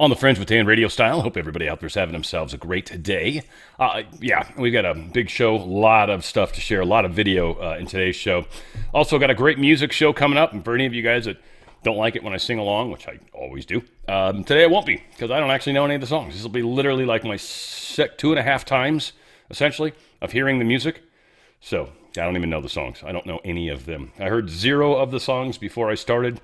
On the Fringe with Dan RadioStyle. Hope everybody out there's having themselves a great day. We've got a big show, a lot of stuff to share, a lot of video in today's show. Also got a great music show coming up, and for any of you guys that don't like it when I sing along, which I always do, today I won't be, because I don't actually know any of the songs. This will be literally like my 2.5 times, essentially, of hearing the music. So I don't even know the songs. I don't know any of them. I heard 0 of the songs before I started.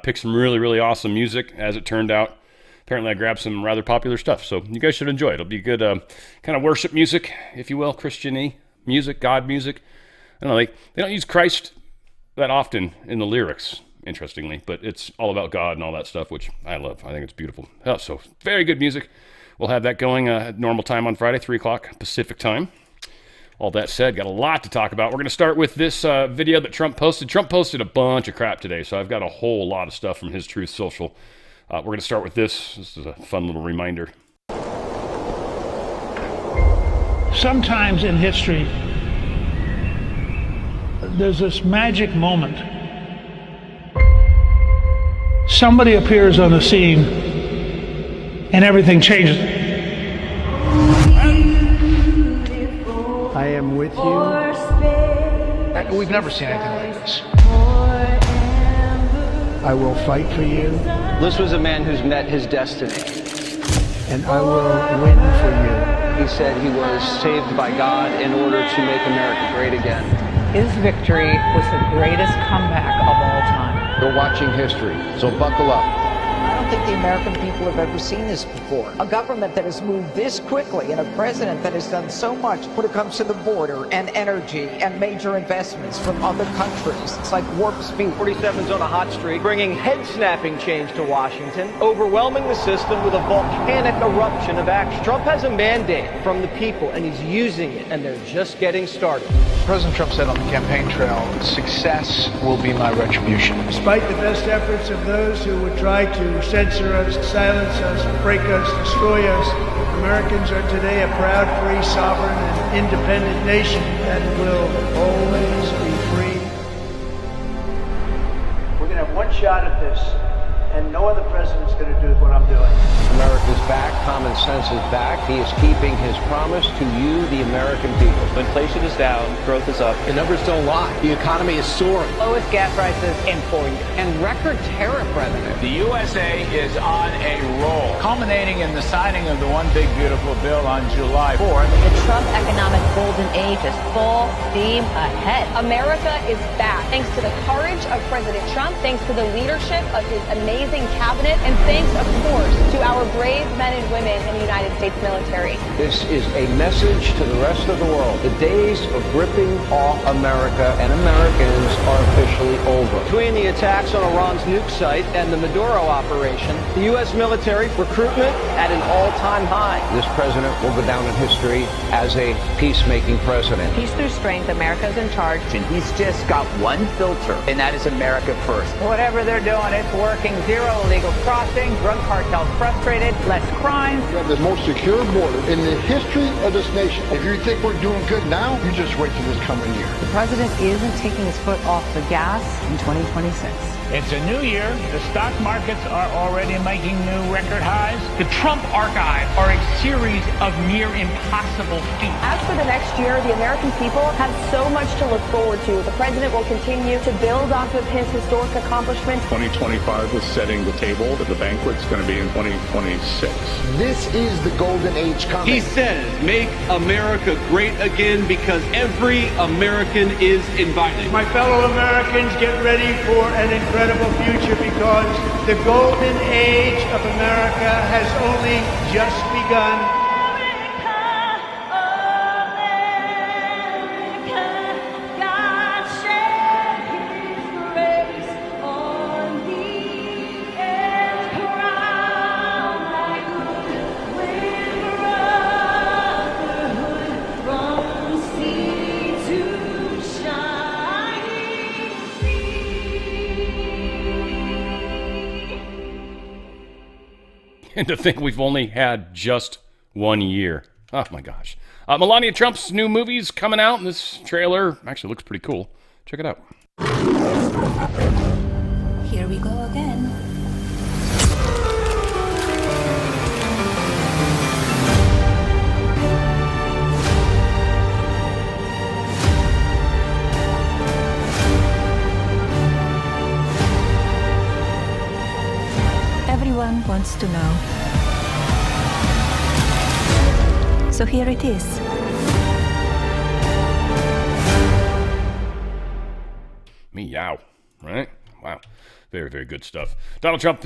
Picked some really, really awesome music, as it turned out. Apparently I grabbed some rather popular stuff, so you guys should enjoy it. It'll be good kind of worship music, if you will, Christian-y music, God music. I don't know, they don't use Christ that often in the lyrics, interestingly, but it's all about God and all that stuff, which I love. I think it's beautiful. So very good music. We'll have that going at normal time on Friday, 3 o'clock Pacific time. All that said, got a lot to talk about. We're going to start with this video that Trump posted. Trump posted a bunch of crap today, so I've got a whole lot of stuff from his Truth Social. We're going to start with this. This is a fun little reminder. Sometimes in history, there's this magic moment. Somebody appears on the scene and everything changes. I am with you. We've never seen anything like this. I will fight for you. This was a man who's met his destiny. And I will win for you. He said he was saved by God in order to make America great again. His victory was the greatest comeback of all time. You're watching history, so buckle up. I don't think the American people have ever seen this before. A government that has moved this quickly and a president that has done so much when it comes to the border and energy and major investments from other countries. It's like warp speed. 47's on a hot streak, bringing head-snapping change to Washington, overwhelming the system with a volcanic eruption of action. Trump has a mandate from the people, and he's using it, and they're just getting started. President Trump said on the campaign trail, success will be my retribution. Despite the best efforts of those who would try to censor us, silence us, break us, destroy us, Americans are today a proud, free, sovereign, and independent nation that will always be free. We're going to have one shot at this, and no other president's going to do what I'm doing. America's back, common sense is back. He is keeping his promise to you, the American people. Inflation is down, growth is up. The numbers don't lie. The economy is soaring. Lowest gas prices in 4 years. And record tariff revenue. The USA is on a roll, culminating in the signing of the One Big Beautiful Bill on July 4th. The Trump economic golden age is full steam ahead. America is back, thanks to the courage of President Trump, thanks to the leadership of his amazing cabinet, and thanks, of course, to our brave men and women in the United States military. This is a message to the rest of the world. The days of ripping off America and Americans are officially over. Between the attacks on Iran's nuke site and the Maduro operation, the U.S. military recruitment at an all-time high. This president will go down in history as a peacemaking president. Peace through strength, America's in charge. And he's just got one filter, and that is America first. Whatever they're doing, it's working. Zero illegal crossing, drug cartels frustrated, less crime. We have the most secure border in the history of this nation. If you think we're doing good now, you just wait till this coming year. The president isn't taking his foot off the gas in 2026. It's a new year. The stock markets are already making new record highs. The Trump archive are a series of near impossible feats. As for the next year, the American people have so much to look forward to. The president will continue to build off of his historic accomplishments. 2025 was setting the table, but the banquet's going to be in 2026. This is the golden age coming. He says, make America great again because every American is invited. My fellow Americans, get ready for an incredible future because the golden age of America has only just begun. And to think we've only had just 1 year. Oh my gosh. Melania Trump's new movie's coming out, and this trailer actually looks pretty cool. Check it out. Here we go again. wants to know. So here it is. Meow. Right? Wow. Very, very good stuff. Donald Trump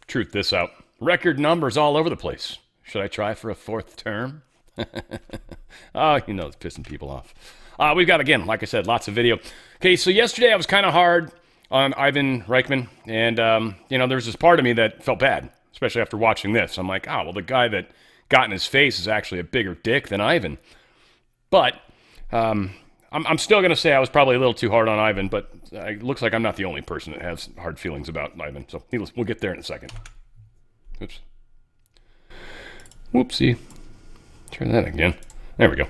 truth this out. Record numbers all over the place. Should I try for a fourth term? Oh, you know, it's pissing people off. We've got, again, like I said, lots of video. Okay, so yesterday I was kind of hard on Ivan Reichman, and, you know, there's this part of me that felt bad, especially after watching this. I'm like, oh, well, the guy that got in his face is actually a bigger dick than Ivan. But I'm still going to say I was probably a little too hard on Ivan, but it looks like I'm not the only person that has hard feelings about Ivan. So we'll get there in a second. Oops. Whoopsie. Try that again. There we go.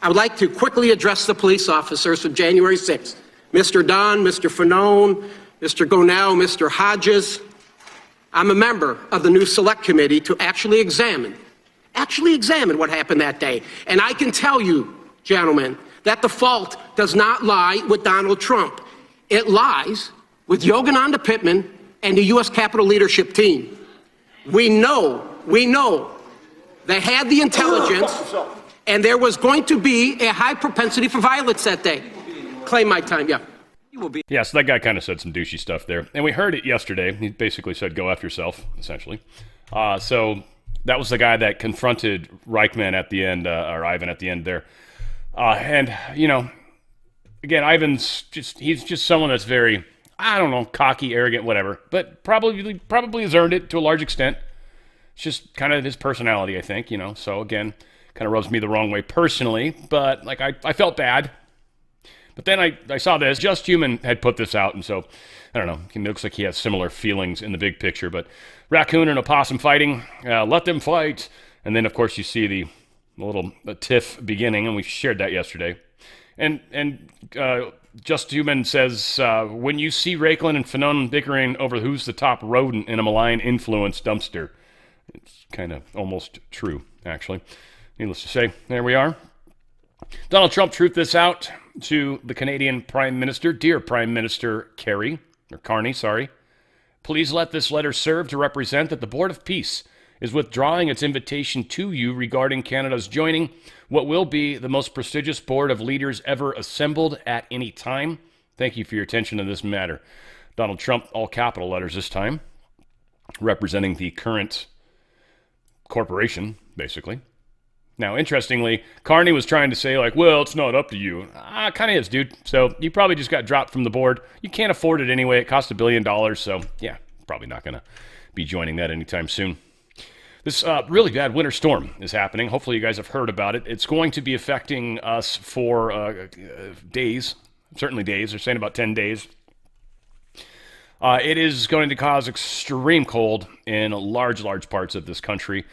I would like to quickly address the police officers from January 6th. Mr. Dunn, Mr. Fanone, Mr. Gonell, Mr. Hodges. I'm a member of the new select committee to actually examine what happened that day. And I can tell you, gentlemen, that the fault does not lie with Donald Trump. It lies with Yogananda Pittman and the U.S. Capitol leadership team. We know they had the intelligence, and there was going to be a high propensity for violence that day. Claim my time, yeah. Yeah, so that guy kind of said some douchey stuff there. And we heard it yesterday. He basically said, go F yourself, essentially. So that was the guy that confronted Reichman at the end, or Ivan at the end there. And, you know, again, he's just someone that's very, I don't know, cocky, arrogant, whatever. But probably has earned it to a large extent. It's just kind of his personality, I think, you know. So, again, kind of rubs me the wrong way personally. But, like, I felt bad. But then I saw this. Just Human had put this out, and so, I don't know. It looks like he has similar feelings in the big picture. But raccoon and opossum fighting, let them fight. And then, of course, you see the little tiff beginning, and we shared that yesterday. And Just Human says, when you see Raikkonen and Fanon bickering over who's the top rodent in a malign influence dumpster, it's kind of almost true, actually. Needless to say, there we are. Donald Trump truthed this out to the Canadian Prime Minister. Dear Prime Minister Carney, please let this letter serve to represent that the Board of Peace is withdrawing its invitation to you regarding Canada's joining what will be the most prestigious board of leaders ever assembled at any time. Thank you for your attention to this matter. Donald Trump, all capital letters this time, representing the current corporation, basically. Now, interestingly, Carney was trying to say, like, well, it's not up to you. Kind of is, dude. So you probably just got dropped from the board. You can't afford it anyway. It cost $1 billion. So, yeah, probably not going to be joining that anytime soon. This really bad winter storm is happening. Hopefully you guys have heard about it. It's going to be affecting us for days, certainly days. They're saying about 10 days. It is going to cause extreme cold in large parts of this country.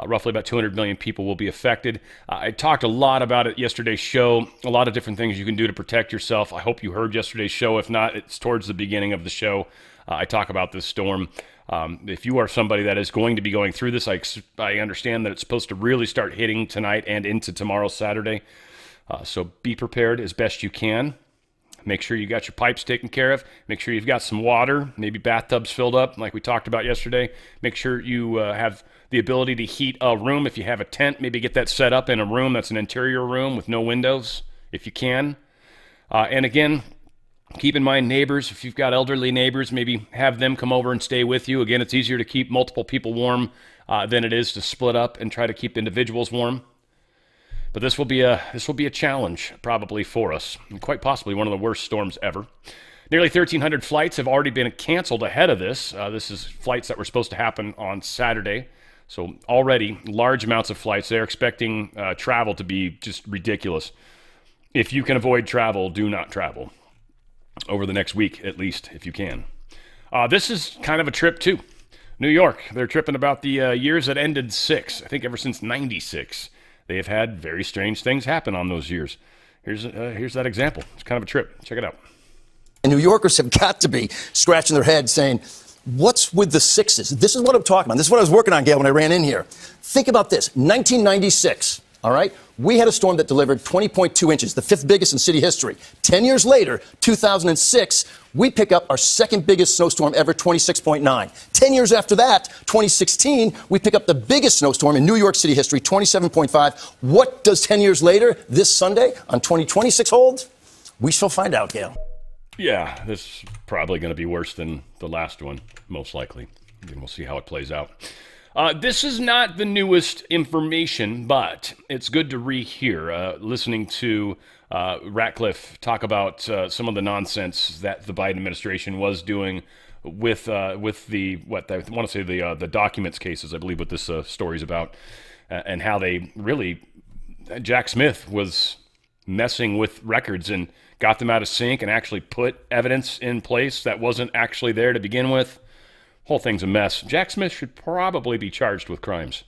Roughly about 200 million people will be affected. I talked a lot about it yesterday's show, a lot of different things you can do to protect yourself. I hope you heard yesterday's show. If not, it's towards the beginning of the show. I talk about this storm. If you are somebody that is going to be going through this, I understand that it's supposed to really start hitting tonight and into tomorrow, Saturday. So be prepared as best you can. Make sure you got your pipes taken care of. Make sure you've got some water, maybe bathtubs filled up like we talked about yesterday. Make sure you have the ability to heat a room. If you have a tent, maybe get that set up in a room that's an interior room with no windows, if you can. And again, keep in mind neighbors. If you've got elderly neighbors, maybe have them come over and stay with you. Again, it's easier to keep multiple people warm than it is to split up and try to keep individuals warm. But this will be a challenge probably for us, and quite possibly one of the worst storms ever. Nearly 1,300 flights have already been canceled ahead of this. This is flights that were supposed to happen on Saturday. So already large amounts of flights. They're expecting travel to be just ridiculous. If you can avoid travel, do not travel. Over the next week, at least, if you can. This is kind of a trip, too. New York, they're tripping about the years that ended 6. I think ever since 96, they have had very strange things happen on those years. Here's that example. It's kind of a trip. Check it out. And New Yorkers have got to be scratching their heads saying, what's with the 6s? This is what I'm talking about. This is what I was working on, Gail, when I ran in here. Think about this. 1996, All right? We had a storm that delivered 20.2 inches, the fifth biggest in city history. 10 years later, 2006, we pick up our second biggest snowstorm ever, 26.9. 10 years after that, 2016, we pick up the biggest snowstorm in New York City history, 27.5. What does 10 years later, this Sunday, on 2026 hold? We shall find out, Gail. Yeah, this is probably going to be worse than the last one, most likely. And we'll see how it plays out. This is not the newest information, but it's good to rehear. Listening to Ratcliffe talk about some of the nonsense that the Biden administration was doing with the what I want to say the documents cases. I believe what this story's about, and how they really Jack Smith was messing with records and got them out of sync and actually put evidence in place that wasn't actually there to begin with. Whole thing's a mess. Jack Smith should probably be charged with crimes.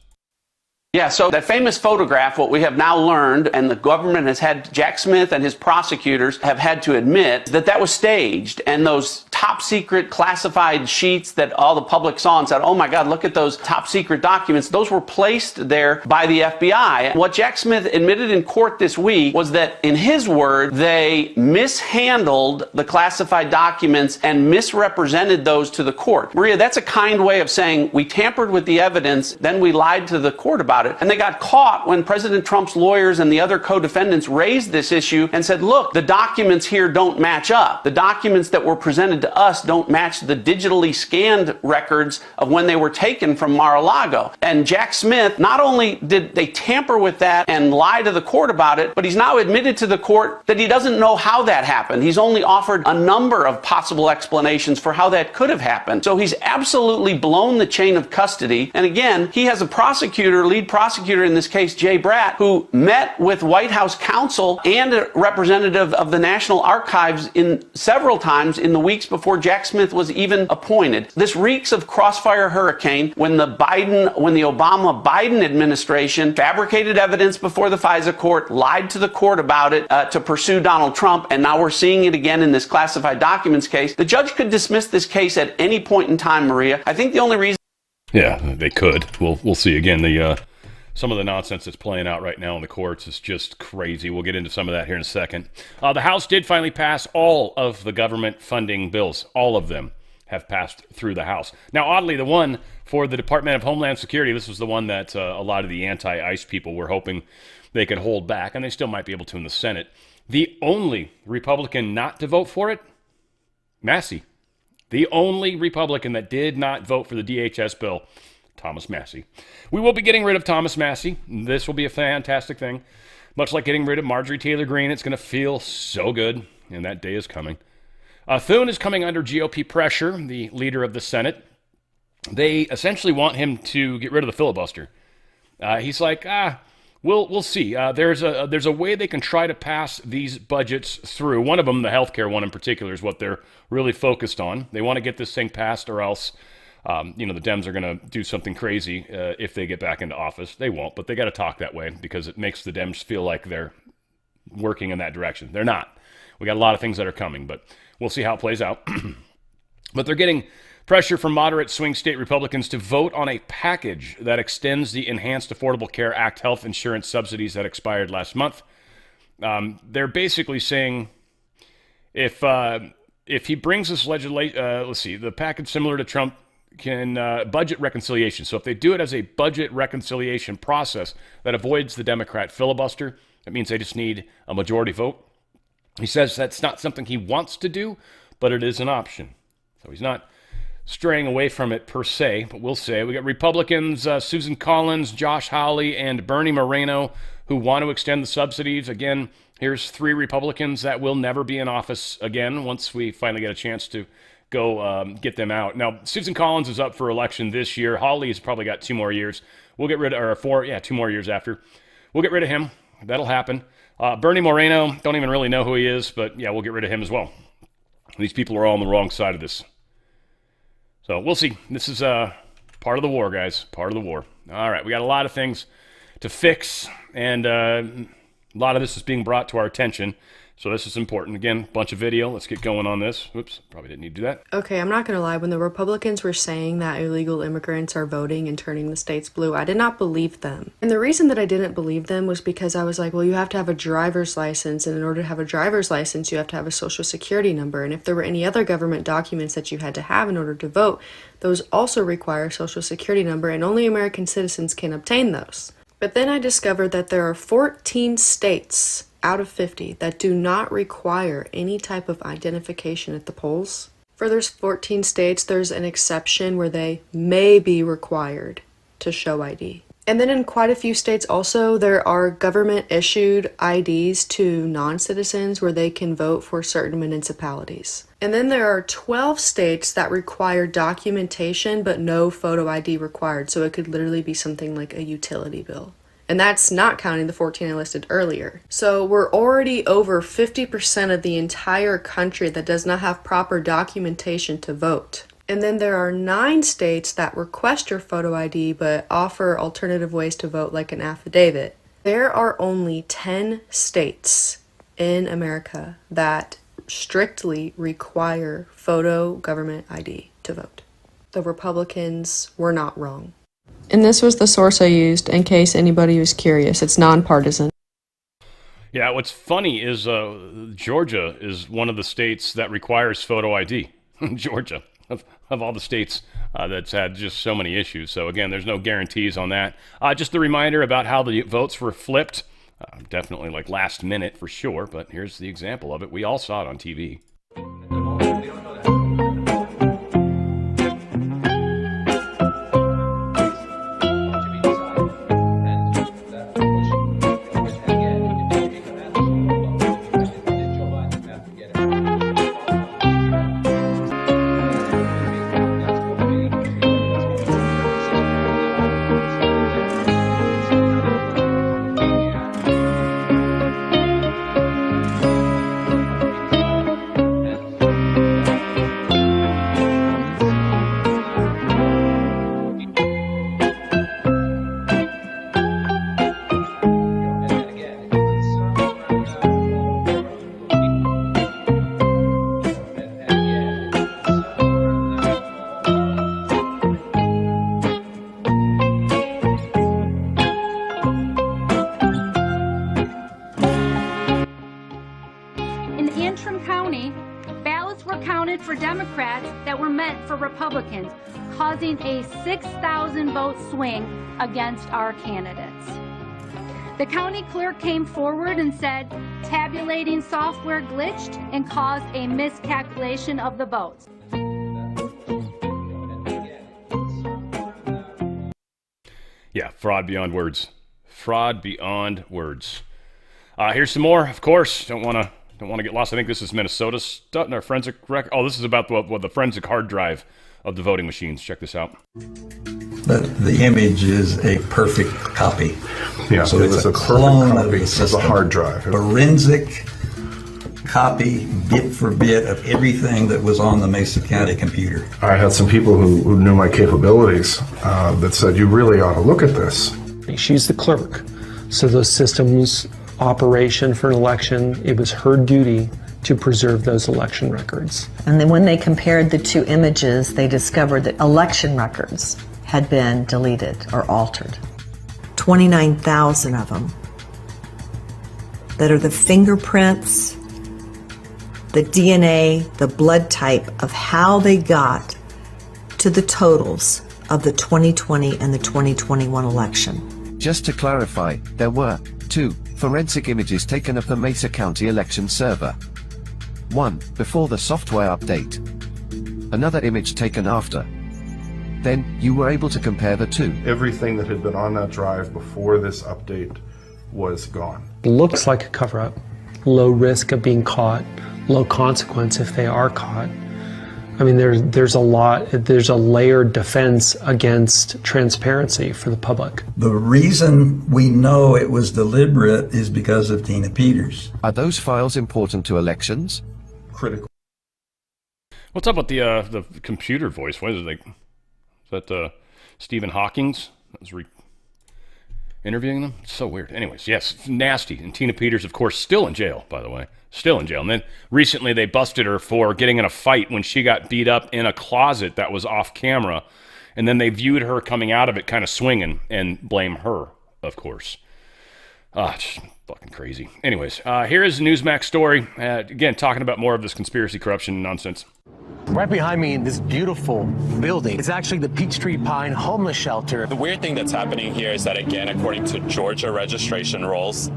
Yeah, so that famous photograph, what we have now learned, and the government has had, Jack Smith and his prosecutors have had to admit that that was staged. And those top secret classified sheets that all the public saw and said, oh my God, look at those top secret documents, those were placed there by the FBI. And what Jack Smith admitted in court this week was that, in his word, they mishandled the classified documents and misrepresented those to the court. Maria, that's a kind way of saying we tampered with the evidence, then we lied to the court about it. And they got caught when President Trump's lawyers and the other co-defendants raised this issue and said, look, the documents here don't match up. The documents that were presented to us don't match the digitally scanned records of when they were taken from Mar-a-Lago. And Jack Smith, not only did they tamper with that and lie to the court about it, but he's now admitted to the court that he doesn't know how that happened. He's only offered a number of possible explanations for how that could have happened. So he's absolutely blown the chain of custody. And again, he has a prosecutor, lead prosecutor in this case, Jay Bratt, who met with White House counsel and a representative of the National Archives several times in the weeks before Jack Smith was even appointed. This reeks of crossfire hurricane when the Obama-Biden administration fabricated evidence before the FISA court, lied to the court about it to pursue Donald Trump, and now we're seeing it again in this classified documents case. The judge could dismiss this case at any point in time, Maria. I think the only reason... Yeah, they could. We'll see. Again, some of the nonsense that's playing out right now in the courts is just crazy. We'll get into some of that here in a second. The House did finally pass all of the government funding bills. All of them have passed through the House. Now, oddly, the one for the Department of Homeland Security, this was the one that a lot of the anti-ICE people were hoping they could hold back, and they still might be able to in the Senate. The only Republican not to vote for it, Massey. The only Republican that did not vote for the DHS bill, Thomas Massey. We will be getting rid of Thomas Massey. This will be a fantastic thing. Much like getting rid of Marjorie Taylor Greene, it's going to feel so good, and that day is coming. Thune is coming under GOP pressure, the leader of the Senate. They essentially want him to get rid of the filibuster. He's like, we'll see. There's a way they can try to pass these budgets through. One of them, the healthcare one in particular, is what they're really focused on. They want to get this thing passed, or else, the Dems are going to do something crazy if they get back into office. They won't, but they got to talk that way because it makes the Dems feel like they're working in that direction. They're not. We got a lot of things that are coming, but we'll see how it plays out. But they're getting pressure from moderate swing state Republicans to vote on a package that extends the Enhanced Affordable Care Act health insurance subsidies that expired last month. They're basically saying if he brings this legislation, the package similar to Trump can budget reconciliation. So if they do it as a budget reconciliation process that avoids the Democrat filibuster, that means they just need a majority vote. He says that's not something he wants to do, but it is an option. So he's not straying away from it per se, but we'll say. We got Republicans, Susan Collins, Josh Hawley, and Bernie Moreno, who want to extend the subsidies. Again, here's 3 Republicans that will never be in office again once we finally get a chance to go get them out. Now, Susan Collins is up for election this year. Hawley has probably got 2 more years. We'll get rid of, or 4, 2 more years after. We'll get rid of him. That'll happen. Bernie Moreno, don't even really know who he is, but yeah, we'll get rid of him as well. These people are all on the wrong side of this. So we'll see. This is part of the war, guys. Part of the war. All right, we got a lot of things to fix, and A lot of this is being brought to our attention, so this is important. Again, bunch of video. Let's get going on this. Oops, probably didn't need to do that. Okay, I'm not going to lie. When the Republicans were saying that illegal immigrants are voting and turning the states blue, I did not believe them. And the reason that I didn't believe them was because I was like, well, you have to have a driver's license, and in order to have a driver's license, you have to have a social security number. And if there were any other government documents that you had to have in order to vote, those also require a social security number, and only American citizens can obtain those. But then I discovered that there are 14 states out of 50 that do not require any type of identification at the polls. For those 14 states, there's an exception where they may be required to show ID. And then in quite a few states also, there are government-issued IDs to non-citizens where they can vote for certain municipalities. And then there are 12 states that require documentation but no photo ID required, so it could literally be something like a utility bill. And that's not counting the 14 I listed earlier. So we're already over 50% of the entire country that does not have proper documentation to vote. And then there are 9 states that request your photo ID but offer alternative ways to vote like an affidavit. There are only 10 states in America that strictly require photo government ID to vote. The Republicans were not wrong. And this was the source I used in case anybody was curious. It's nonpartisan. Yeah, what's funny is Georgia is one of the states that requires photo ID. Georgia, of all the states that's had just so many issues. So again, there's no guarantees on that. Just a reminder about how the votes were flipped. Definitely like last minute for sure, but here's the example of it. We all saw it on TV. For Democrats that were meant for Republicans, causing a 6,000 vote swing against our candidates. The county clerk came forward and said tabulating software glitched and caused a miscalculation of the votes. Yeah, fraud beyond words. Fraud beyond words. Here's some more, of course. Don't want to get lost. I think this is Minnesota stuff. Our forensic record. Oh, this is about the forensic hard drive of the voting machines. Check this out. But the image is a perfect copy. Yeah, so it it's was a a clone perfect of the copy system. of a hard drive. Forensic copy, bit for bit, of everything that was on the Mesa County computer. I had some people who knew my capabilities that said, you really ought to look at this. She's the clerk. So those systems operation for an election, it was her duty to preserve those election records. And then when they compared the two images, they discovered that election records had been deleted or altered. 29,000 of them that are the fingerprints, the DNA, the blood type of how they got to the totals of the 2020 and the 2021 election. Just to clarify, there were 2 forensic images taken of the Mesa County election server. One before the software update. Another image taken after. Then, you were able to compare the two. Everything that had been on that drive before this update was gone. Looks like a cover-up. Low risk of being caught, low consequence if they are caught. I mean, there's a layered defense against transparency for the public. The reason we know it was deliberate is because of Tina Peters. Are those files important to elections? Critical. What's up with the computer voice? What is it? Is that Stephen Hawking's? That was interviewing them. It's so weird. Anyways, yes, nasty. And Tina Peters, of course, still in jail, by the way. Still in jail. And then recently they busted her for getting in a fight when she got beat up in a closet that was off camera. And then they viewed her coming out of it kind of swinging and blame her, of course. Just fucking crazy. Anyways, here is a Newsmax story. Again, talking about more of this conspiracy, corruption nonsense. Right behind me in this beautiful building is actually the Peachtree Pine homeless shelter. The weird thing that's happening here is that, again, according to Georgia registration rules,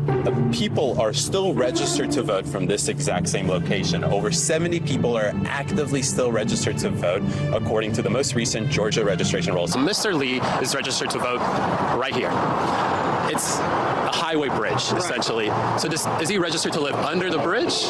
people are still registered to vote from this exact same location. Over 70 people are actively still registered to vote, according to the most recent Georgia registration rules. Mr. Lee is registered to vote right here. It's a highway bridge, essentially. So is he registered to live under the bridge?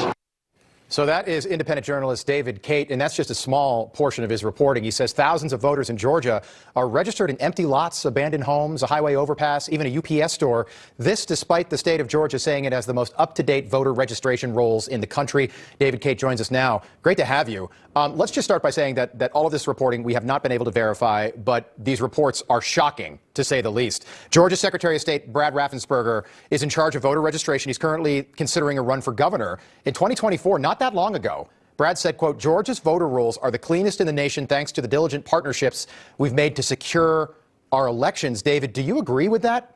So that is independent journalist David Cate, and that's just a small portion of his reporting. He says thousands of voters in Georgia are registered in empty lots, abandoned homes, a highway overpass, even a UPS store. This despite the state of Georgia saying it has the most up-to-date voter registration rolls in the country. David Cate joins us now. Great to have you. Let's just start by saying that all of this reporting we have not been able to verify, but these reports are shocking, to say the least. Georgia Secretary of State Brad Raffensperger is in charge of voter registration. He's currently considering a run for governor. In 2024, not that long ago, Brad said, quote, Georgia's voter rolls are the cleanest in the nation thanks to the diligent partnerships we've made to secure our elections. David, do you agree with that?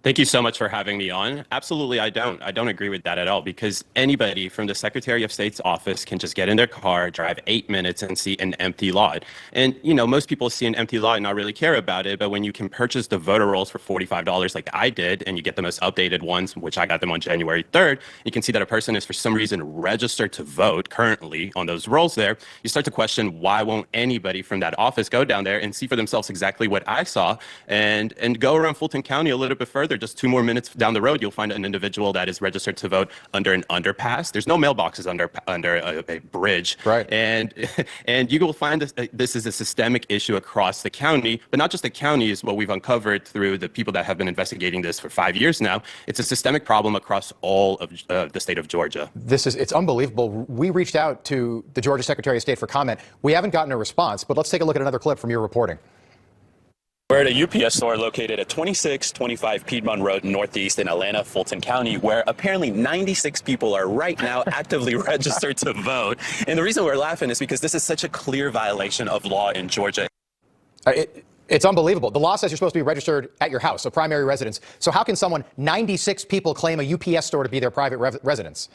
Thank you so much for having me on. Absolutely, I don't agree with that at all, because anybody from the Secretary of State's office can just get in their car, drive 8 minutes and see an empty lot. And, you know, most people see an empty lot and not really care about it. But when you can purchase the voter rolls for $45 like I did, and you get the most updated ones, which I got them on January 3rd, you can see that a person is for some reason registered to vote currently on those rolls there. You start to question, why won't anybody from that office go down there and see for themselves exactly what I saw and go around Fulton County a little bit further? Just 2 more minutes down the road, you'll find an individual that is registered to vote under an underpass. There's no mailboxes under a bridge. Right. And you will find this is a systemic issue across the county, but not just the county is what we've uncovered through the people that have been investigating this for 5 years now. It's a systemic problem across all of the state of Georgia. It's unbelievable. We reached out to the Georgia Secretary of State for comment. We haven't gotten a response, but let's take a look at another clip from your reporting. We're at a UPS store located at 2625 Piedmont Road Northeast in Atlanta, Fulton County, where apparently 96 people are right now actively registered to vote. And the reason we're laughing is because this is such a clear violation of law in Georgia. It's unbelievable. The law says you're supposed to be registered at your house, a primary residence. So how can 96 people claim a UPS store to be their private residence?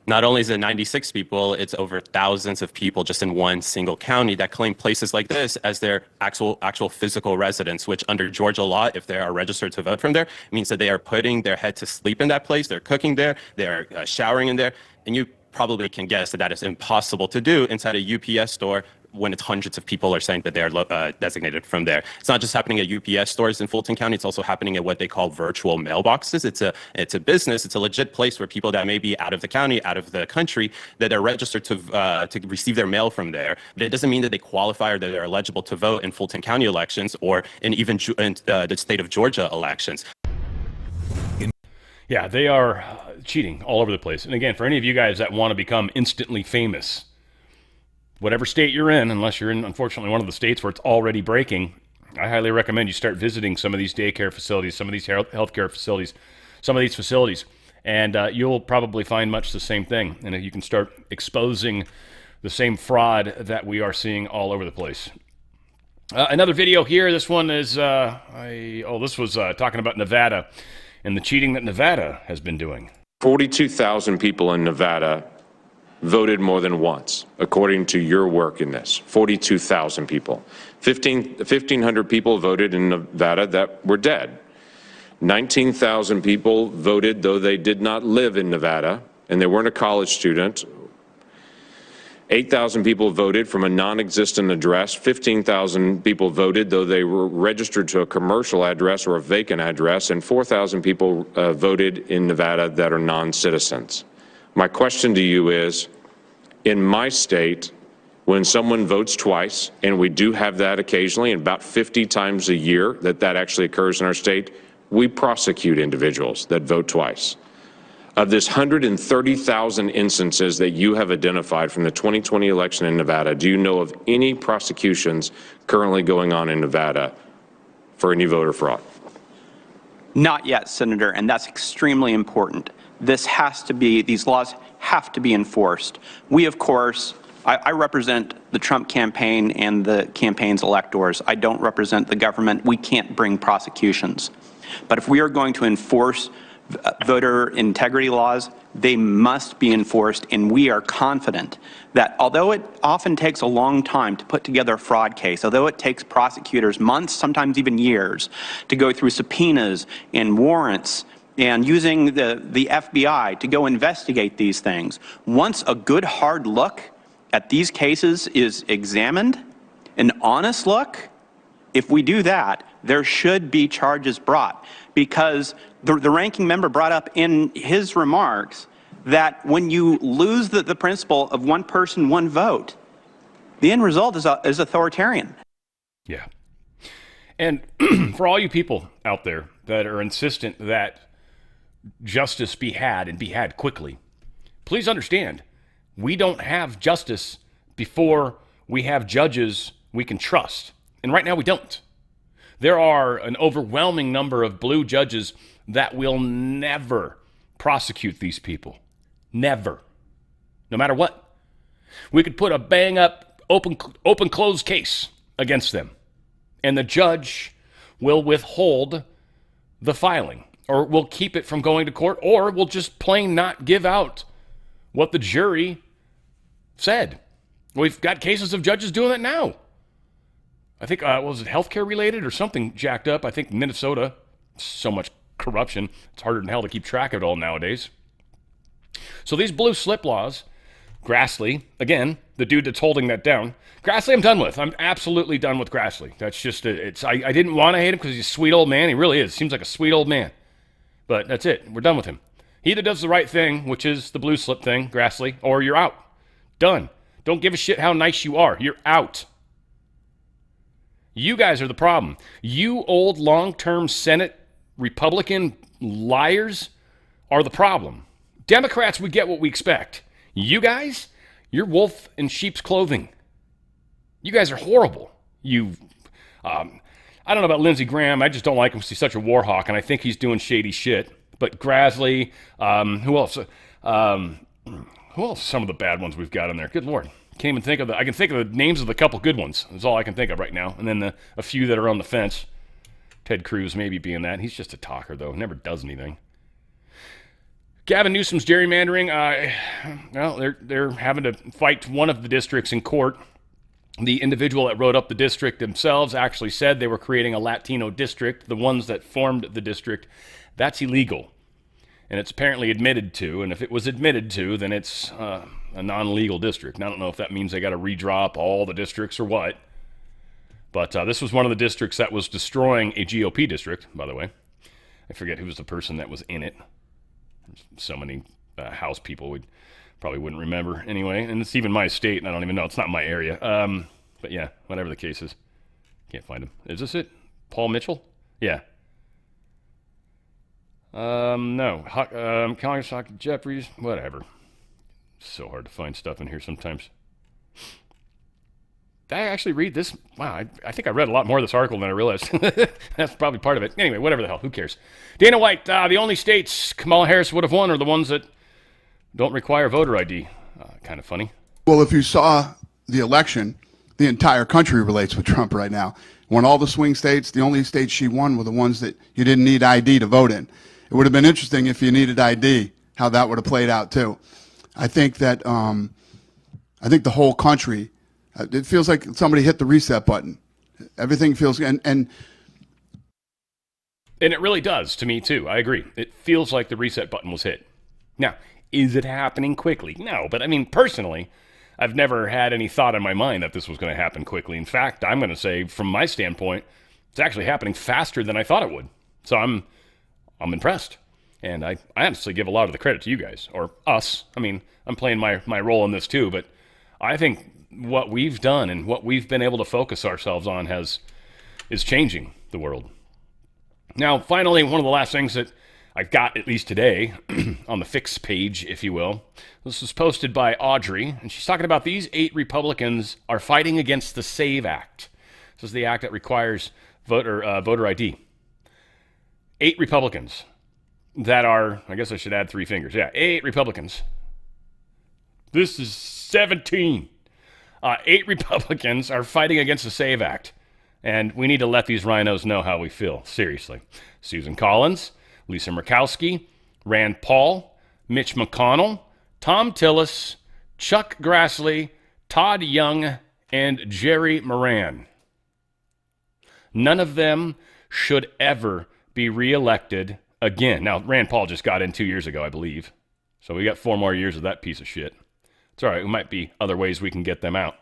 Not only is it 96 people, it's over thousands of people just in one single county that claim places like this as their actual physical residence, which under Georgia law, if they are registered to vote from there, it means that they are putting their head to sleep in that place, they're cooking there, they're showering in there, and you probably can guess that is impossible to do inside a UPS store when it's hundreds of people are saying that they are designated from there. It's not just happening at UPS stores in Fulton County, it's also happening at what they call virtual mailboxes. It's a business, it's a legit place where people that may be out of the county, out of the country, that are registered to receive their mail from there. But it doesn't mean that they qualify or that they're eligible to vote in Fulton County elections or in even the state of Georgia elections. Yeah, they are cheating all over the place. And again, for any of you guys that want to become instantly famous, whatever state you're in, unless you're in, unfortunately, one of the states where it's already breaking, I highly recommend you start visiting some of these daycare facilities, some of these healthcare facilities, some of these facilities, and you'll probably find much the same thing. And you can start exposing the same fraud that we are seeing all over the place. Another video here. This one is, this was talking about Nevada and the cheating that Nevada has been doing. 42,000 people in Nevada voted more than once, according to your work in this. 42,000 people. 1,500 people voted in Nevada that were dead. 19,000 people voted though they did not live in Nevada and they weren't a college student. 8,000 people voted from a non-existent address. 15,000 people voted though they were registered to a commercial address or a vacant address, and 4,000 people voted in Nevada that are non-citizens. My question to you is, in my state, when someone votes twice, and we do have that occasionally, and about 50 times a year that actually occurs in our state, we prosecute individuals that vote twice. Of this 130,000 instances that you have identified from the 2020 election in Nevada, do you know of any prosecutions currently going on in Nevada for any voter fraud? Not yet, Senator, and that's extremely important. These laws have to be enforced. We, of course, I represent the Trump campaign and the campaign's electors. I don't represent the government. We can't bring prosecutions. But if we are going to enforce voter integrity laws, they must be enforced, and we are confident that although it often takes a long time to put together a fraud case, although it takes prosecutors months, sometimes even years, to go through subpoenas and warrants and using the FBI to go investigate these things, once a good hard look at these cases is examined, an honest look, if we do that, there should be charges brought. Because the ranking member brought up in his remarks that when you lose the principle of one person, one vote, the end result is authoritarian. Yeah. And for all you people out there that are insistent that justice be had and be had quickly, please understand, we don't have justice before we have judges we can trust. And right now we don't. There are an overwhelming number of blue judges that will never prosecute these people. Never. No matter what. We could put a bang-up, open-close case against them, and the judge will withhold the filing, or will keep it from going to court, or will just plain not give out what the jury said. We've got cases of judges doing that now. I think, was it healthcare related or something jacked up? I think Minnesota, so much corruption, it's harder than hell to keep track of it all nowadays. So these blue slip laws, Grassley, again, the dude that's holding that down, Grassley I'm done with. I'm absolutely done with Grassley. That's just, I didn't want to hate him because he's a sweet old man. He really is. Seems like a sweet old man. But that's it. We're done with him. He either does the right thing, which is the blue slip thing, Grassley, or you're out. Done. Don't give a shit how nice you are. You're out. You guys are the problem. You old long-term Senate Republican liars are the problem. Democrats, we get what we expect. You guys, you're wolf in sheep's clothing. You guys are horrible. I don't know about Lindsey Graham. I just don't like him because he's such a war hawk, and I think he's doing shady shit. But Grassley, who else? Who else? Some of the bad ones we've got in there. Good Lord. Can't even think of I can think of the names of the couple good ones. That's all I can think of right now. And then a few that are on the fence. Ted Cruz maybe being that. He's just a talker, though. Never does anything. Gavin Newsom's gerrymandering. They're having to fight one of the districts in court. The individual that wrote up the district themselves actually said they were creating a Latino district. The ones that formed the district, that's illegal. And it's apparently admitted to. And if it was admitted to, then it's a non-legal district. And I don't know if that means they got to redraw up all the districts or what. But this was one of the districts that was destroying a GOP district, by the way. I forget who was the person that was in it. So many House people we probably wouldn't remember anyway. And it's even my state, and I don't even know. It's not my area. But yeah, whatever the case is. Can't find him. Is this it? Paul Mitchell? Yeah. No. Congress, Jeffries, whatever. It's so hard to find stuff in here sometimes. Did I actually read this? Wow, I think I read a lot more of this article than I realized. That's probably part of it. Anyway, whatever the hell, who cares? Dana White, the only states Kamala Harris would have won are the ones that don't require voter ID. Kind of funny. Well, if you saw the election, the entire country relates with Trump right now. When all the swing states, the only states she won were the ones that you didn't need ID to vote in. It would have been interesting if you needed ID, how that would have played out too. I think that I think the whole country, it feels like somebody hit the reset button. Everything feels and it really does to me too. I agree. It feels like the reset button was hit. Now, is it happening quickly? No, but I mean personally, I've never had any thought in my mind that this was going to happen quickly. In fact, I'm going to say from my standpoint, it's actually happening faster than I thought it would. So I'm impressed. And I honestly give a lot of the credit to you guys, or us. I mean, I'm playing my role in this too, but I think what we've done and what we've been able to focus ourselves on is changing the world. Now, finally, one of the last things that I've got, at least today, on the fix page, if you will, this was posted by Audrey, and she's talking about these 8 Republicans are fighting against the SAVE Act. This is the act that requires voter ID. 8 Republicans that are, I guess I should add 3 fingers. Yeah, 8 Republicans. This is 17. 8 Republicans are fighting against the SAVE Act. And we need to let these rhinos know how we feel. Seriously. Susan Collins, Lisa Murkowski, Rand Paul, Mitch McConnell, Tom Tillis, Chuck Grassley, Todd Young, and Jerry Moran. None of them should ever be reelected again. Now, Rand Paul just got in 2 years ago, I believe. So we got 4 more years of that piece of shit. It's all right. There might be other ways we can get them out.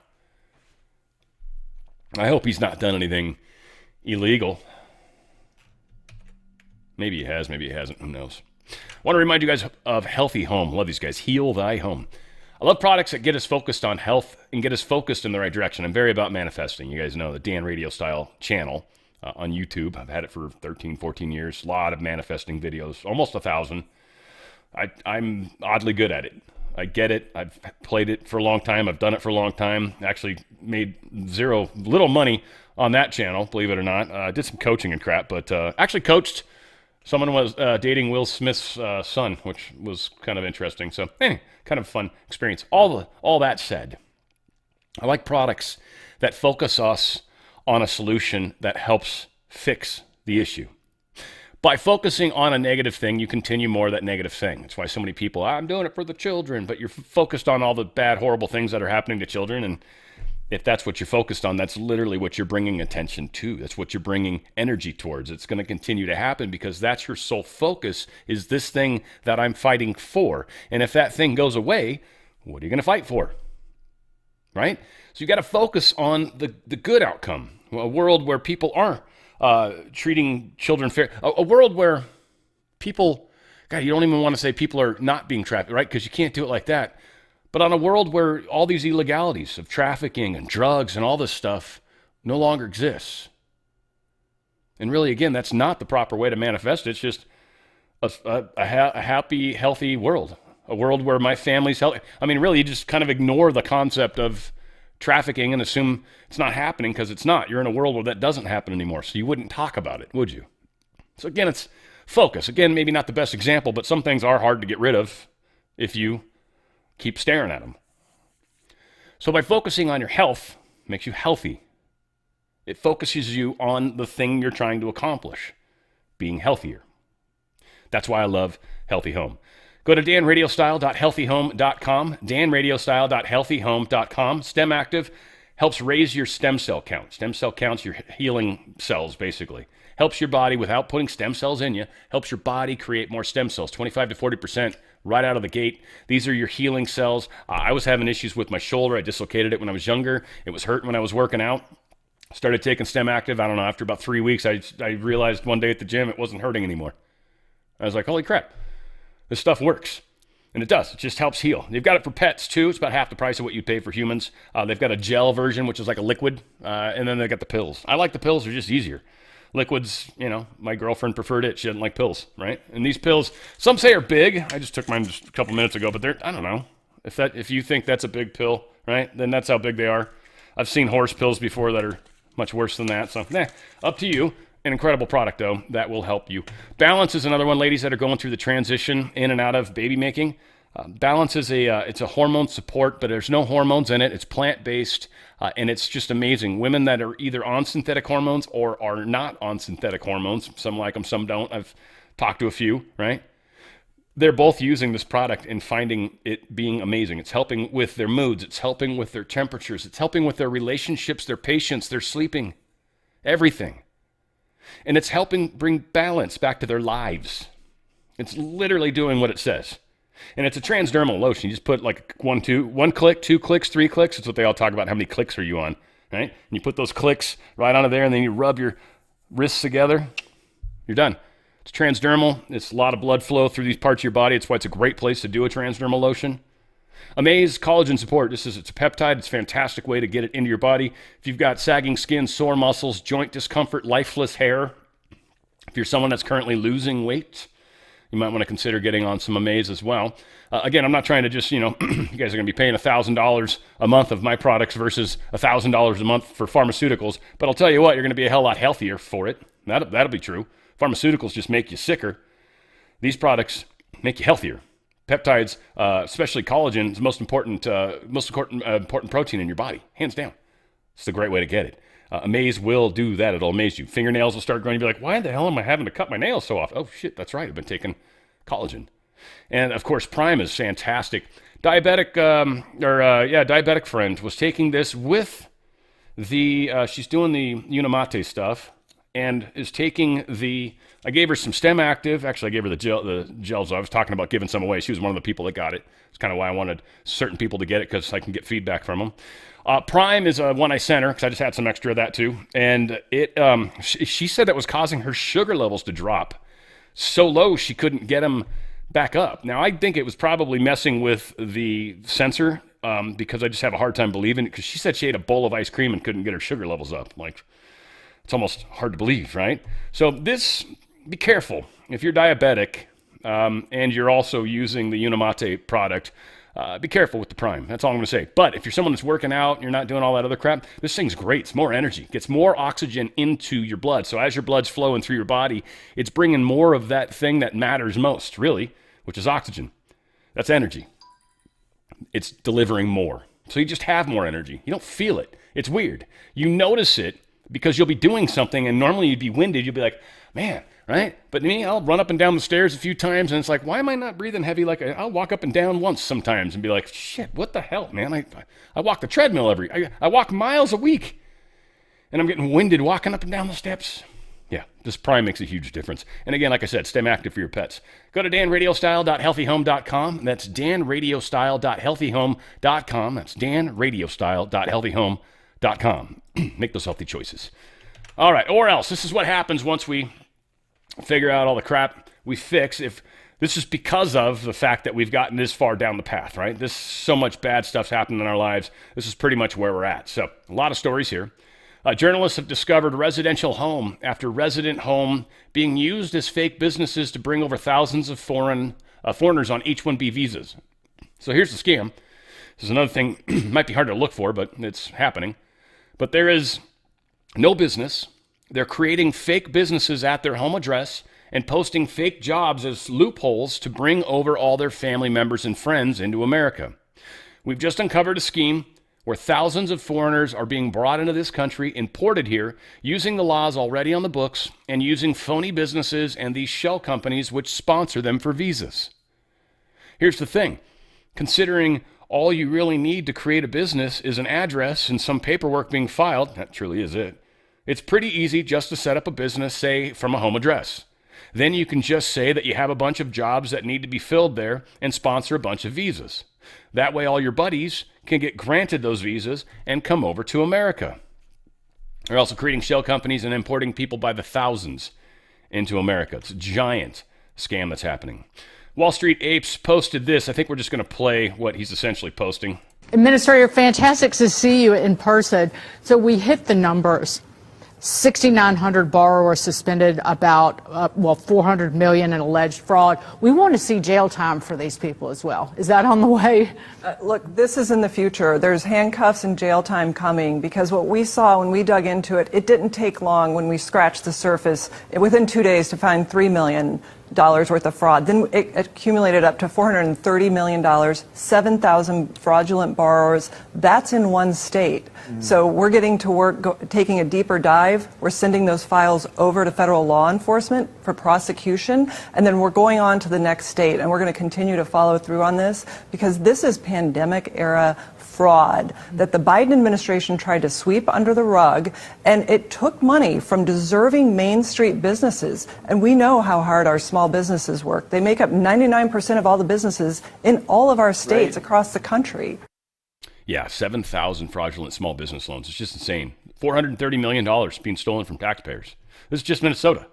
I hope he's not done anything illegal. Maybe he has, maybe he hasn't. Who knows? I want to remind you guys of Healthy Home. Love these guys. Heal Thy Home. I love products that get us focused on health and get us focused in the right direction. I'm very about manifesting. You guys know the Dan RadioStyle channel on YouTube. I've had it for 13, 14 years. A lot of manifesting videos, almost 1,000. I'm oddly good at it. I get it. I've played it for a long time. I've done it for a long time. Actually made little money on that channel, believe it or not. Did some coaching and crap, but actually coached someone who was dating Will Smith's son, which was kind of interesting. So, kind of fun experience. All that said, I like products that focus us on a solution that helps fix the issue. By focusing on a negative thing, you continue more of that negative thing. That's why so many people, I'm doing it for the children, but you're focused on all the bad, horrible things that are happening to children. And if that's what you're focused on, that's literally what you're bringing attention to. That's what you're bringing energy towards. It's going to continue to happen because that's your sole focus, is this thing that I'm fighting for. And if that thing goes away, what are you going to fight for? Right? So you got to focus on the good outcome. A world where people are treating children fair. A world where people, God, you don't even want to say people are not being trafficked, right? Because you can't do it like that. But on a world where all these illegalities of trafficking and drugs and all this stuff no longer exists. And really, again, that's not the proper way to manifest. It's just a happy, healthy world. A world where my family's healthy. I mean, really, you just kind of ignore the concept of trafficking and assume it's not happening because it's not. You're in a world where that doesn't happen anymore, so you wouldn't talk about it, would you? So again, it's focus. Again, maybe not the best example, but some things are hard to get rid of if you keep staring at them. So by focusing on your health, it makes you healthy. It focuses you on the thing you're trying to accomplish, being healthier. That's why I love Healthy Home. Go to danradiostyle.healthyhome.com, danradiostyle.healthyhome.com. Stem Active helps raise your stem cell count. Stem cell count's your healing cells, basically. Helps your body, without putting stem cells in you, helps your body create more stem cells, 25 to 40% right out of the gate. These are your healing cells. I was having issues with my shoulder. I dislocated it when I was younger. It was hurting when I was working out. Started taking Stem Active. I don't know, after about 3 weeks, I realized one day at the gym it wasn't hurting anymore. I was like, holy crap. This stuff works. And it does. It just helps heal. They've got it for pets, too. It's about half the price of what you'd pay for humans. They've got a gel version, which is like a liquid. And then they've got the pills. I like the pills. They're just easier. Liquids, my girlfriend preferred it. She didn't like pills, right? And these pills, some say are big. I just took mine just a couple minutes ago, but I don't know. If you think that's a big pill, right, then that's how big they are. I've seen horse pills before that are much worse than that. So, up to you. An incredible product, though, that will help you. Balance is another one, ladies, that are going through the transition in and out of baby making. Balance is it's a hormone support, but there's no hormones in it. It's plant-based, and it's just amazing. Women that are either on synthetic hormones or are not on synthetic hormones, some like them, some don't. I've talked to a few, right? They're both using this product and finding it being amazing. It's helping with their moods. It's helping with their temperatures. It's helping with their relationships, their patience, their sleeping, everything. And it's helping bring balance back to their lives. It's literally doing what it says. And it's a transdermal lotion. You just put like one click, 2 clicks, 3 clicks. That's what they all talk about. How many clicks are you on, right? And you put those clicks right onto there, and then you rub your wrists together. You're done. It's transdermal. It's a lot of blood flow through these parts of your body. It's why it's a great place to do a transdermal lotion. Amaze Collagen Support. It's a peptide. It's a fantastic way to get it into your body. If you've got sagging skin, sore muscles, joint discomfort, lifeless hair, if you're someone that's currently losing weight, you might want to consider getting on some Amaze as well. Again, I'm not trying to just, you guys are going to be paying $1,000 a month of my products versus $1,000 a month for pharmaceuticals. But I'll tell you what, you're going to be a hell lot healthier for it. That'll be true. Pharmaceuticals just make you sicker. These products make you healthier. Peptides, especially collagen, is the most important protein in your body, hands down. It's a great way to get it. Amaze will do that. It'll amaze you. Fingernails will start growing. You'll be like, why the hell am I having to cut my nails so often? Oh, shit, that's right. I've been taking collagen. And, of course, Prime is fantastic. Diabetic friend was taking this with she's doing the Unimate stuff and is taking I gave her some Stem Active. Actually, I gave her the gels. I was talking about giving some away. She was one of the people that got it. It's kind of why I wanted certain people to get it, because I can get feedback from them. Prime is one I sent her because I just had some extra of that too. And she said that was causing her sugar levels to drop so low she couldn't get them back up. Now, I think it was probably messing with the sensor because I just have a hard time believing it, because she said she ate a bowl of ice cream and couldn't get her sugar levels up. Like, it's almost hard to believe, right? So be careful. If you're diabetic and you're also using the Unimate product, be careful with the Prime. That's all I'm going to say. But if you're someone that's working out and you're not doing all that other crap, this thing's great. It's more energy. Gets more oxygen into your blood. So as your blood's flowing through your body, it's bringing more of that thing that matters most, really, which is oxygen. That's energy. It's delivering more. So you just have more energy. You don't feel it. It's weird. You notice it because you'll be doing something, and normally you'd be winded. You'll be like, man, right? But me, I'll run up and down the stairs a few times, and it's like, why am I not breathing heavy? I'll walk up and down once sometimes and be like, shit, what the hell, man? I walk the treadmill I walk miles a week, and I'm getting winded walking up and down the steps. Yeah, this Prime makes a huge difference. And again, like I said, Stem Active for your pets. Go to danradiostyle.healthyhome.com. That's danradiostyle.healthyhome.com. That's danradiostyle.healthyhome.com. Make those healthy choices. All right, or else. This is what happens once we figure out all the crap we fix. If this is because of the fact that we've gotten this far down the path, right? So much bad stuff's happened in our lives. This is pretty much where we're at. So a lot of stories here. Journalists have discovered residential home after resident home being used as fake businesses to bring over thousands of foreigners on H-1B visas. So here's the scam. This is another thing, might be hard to look for, but it's happening. But there is no business. They're creating fake businesses at their home address and posting fake jobs as loopholes to bring over all their family members and friends into America. We've just uncovered a scheme where thousands of foreigners are being brought into this country, imported here, using the laws already on the books, and using phony businesses and these shell companies which sponsor them for visas. Here's the thing. Considering all you really need to create a business is an address and some paperwork being filed, that truly is it, it's pretty easy just to set up a business, say, from a home address. Then you can just say that you have a bunch of jobs that need to be filled there and sponsor a bunch of visas. That way all your buddies can get granted those visas and come over to America. They're also creating shell companies and importing people by the thousands into America. It's a giant scam that's happening. Wall Street Apes posted this. I think we're just going to play what he's essentially posting. Administrator, fantastic to see you in person. So we hit the numbers. 6,900 borrowers suspended, about $400 million in alleged fraud. We want to see jail time for these people as well. Is that on the way? Look, this is in the future. There's handcuffs and jail time coming, because what we saw when we dug into it, it didn't take long when we scratched the surface within 2 days to find $3 million worth of fraud. Then it accumulated up to $430 million, 7,000 fraudulent borrowers. That's in one state. So we're getting to work, taking a deeper dive. We're sending those files over to federal law enforcement for prosecution, and then we're going on to the next state, and we're going to continue to follow through on this, because this is pandemic era fraud that the Biden administration tried to sweep under the rug, and it took money from deserving Main Street businesses. And we know how hard our small businesses work. They make up 99% of all the businesses in all of our states across the country. Yeah, 7,000 fraudulent small business loans. It's just insane. $430 million being stolen from taxpayers. This is just Minnesota.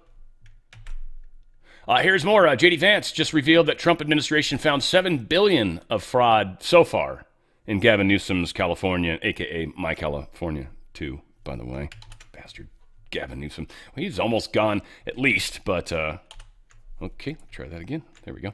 Here's more. J.D. Vance just revealed that Trump administration found $7 billion of fraud so far in Gavin Newsom's California, a.k.a. my California, too, by the way. Bastard Gavin Newsom. Well, he's almost gone, at least, but Okay, try that again. There we go.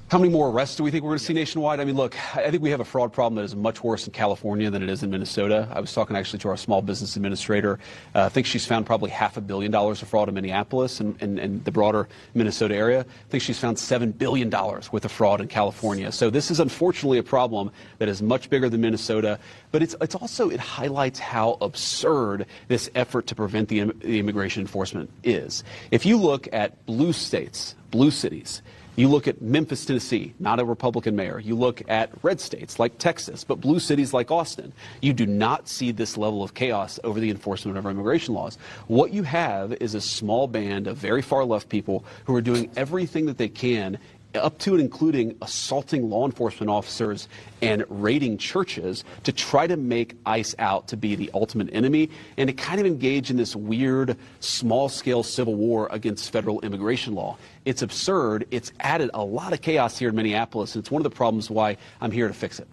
How many more arrests do we think we're going to see nationwide? I mean, look, I think we have a fraud problem that is much worse in California than it is in Minnesota. I was talking actually to our small business administrator. I think she's found probably $500 million of fraud in Minneapolis and the broader Minnesota area. I think she's found $7 billion worth of fraud in California. So this is unfortunately a problem that is much bigger than Minnesota. But it's also, it highlights how absurd this effort to prevent the immigration enforcement is. If you look at blue states, blue cities, you look at Memphis, Tennessee, not a Republican mayor. You look at red states like Texas, but blue cities like Austin. You do not see this level of chaos over the enforcement of our immigration laws. What you have is a small band of very far left people who are doing everything that they can, up to and including assaulting law enforcement officers and raiding churches, to try to make ICE out to be the ultimate enemy and to kind of engage in this weird small-scale civil war against federal immigration law. It's absurd. It's added a lot of chaos here in Minneapolis, and it's one of the problems why I'm here to fix it.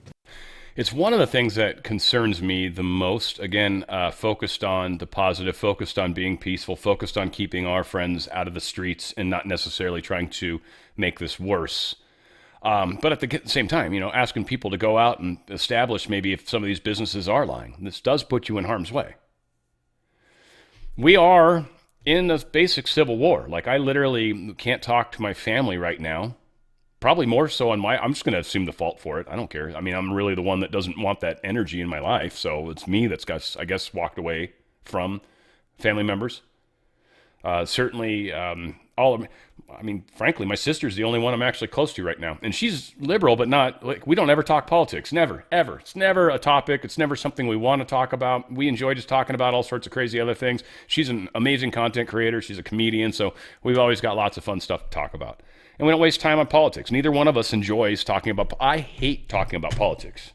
It's one of the things that concerns me the most. Again, focused on the positive, focused on being peaceful, focused on keeping our friends out of the streets and not necessarily trying to make this worse. But at the same time, you know, asking people to go out and establish maybe if some of these businesses are lying. This does put you in harm's way. We are in a basic civil war. Like, I literally can't talk to my family right now. Probably more so on I'm just going to assume the fault for it. I don't care. I mean, I'm really the one that doesn't want that energy in my life. So it's me that's got, I guess, walked away from family members. Certainly, frankly, my sister's the only one I'm actually close to right now. And she's liberal, but not, like, we don't ever talk politics. Never, ever. It's never a topic. It's never something we want to talk about. We enjoy just talking about all sorts of crazy other things. She's an amazing content creator. She's a comedian. So we've always got lots of fun stuff to talk about. And we don't waste time on politics. Neither one of us enjoys talking about, I hate talking about politics.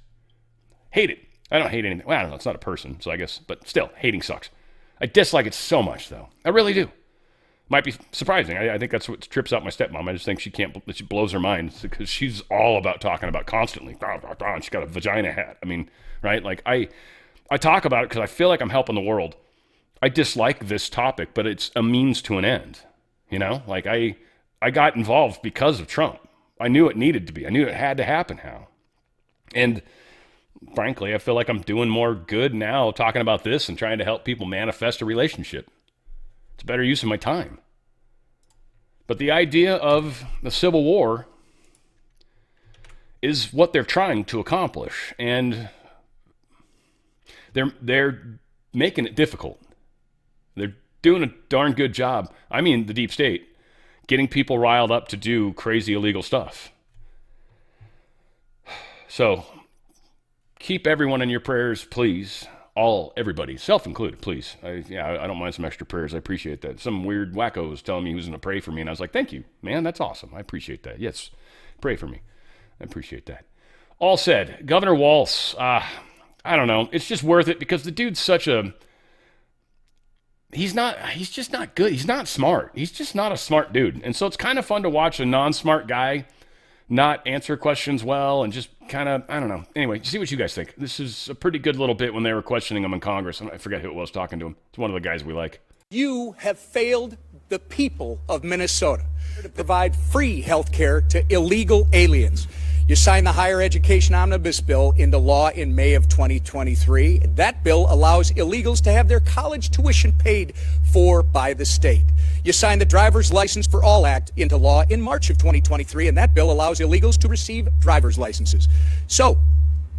Hate it. I don't hate anything. Well, I don't know. It's not a person, so I guess, but still, hating sucks. I dislike it so much, though. I really do. Might be surprising. I think that's what trips out my stepmom. I just think she blows her mind because she's all about talking about constantly. She's got a vagina hat. I mean, right? Like, I talk about it because I feel like I'm helping the world. I dislike this topic, but it's a means to an end. You know? Like, I got involved because of Trump. I knew it needed to be. I knew it had to happen now. And frankly, I feel like I'm doing more good now talking about this and trying to help people manifest a relationship. It's a better use of my time. But the idea of the Civil War is what they're trying to accomplish. And they're making it difficult. They're doing a darn good job. I mean, the deep state. Getting people riled up to do crazy illegal stuff. So, keep everyone in your prayers, please. Everybody, self-included, please. I don't mind some extra prayers. I appreciate that. Some weird wacko was telling me he was going to pray for me, and I was like, thank you, man. That's awesome. I appreciate that. Yes, pray for me. I appreciate that. All said, Governor Walz, I don't know. It's just worth it because the dude's such a... He's just not good. He's not smart. He's just not a smart dude. And so it's kind of fun to watch a non-smart guy not answer questions well and just kind of, I don't know. Anyway, see what you guys think. This is a pretty good little bit when they were questioning him in Congress. I forget who it was talking to him. It's one of the guys we like. You have failed the people of Minnesota to provide free health care to illegal aliens. You signed the Higher Education Omnibus Bill into law in May of 2023. That bill allows illegals to have their college tuition paid for by the state. You signed the Driver's License for All Act into law in March of 2023, and that bill allows illegals to receive driver's licenses. So,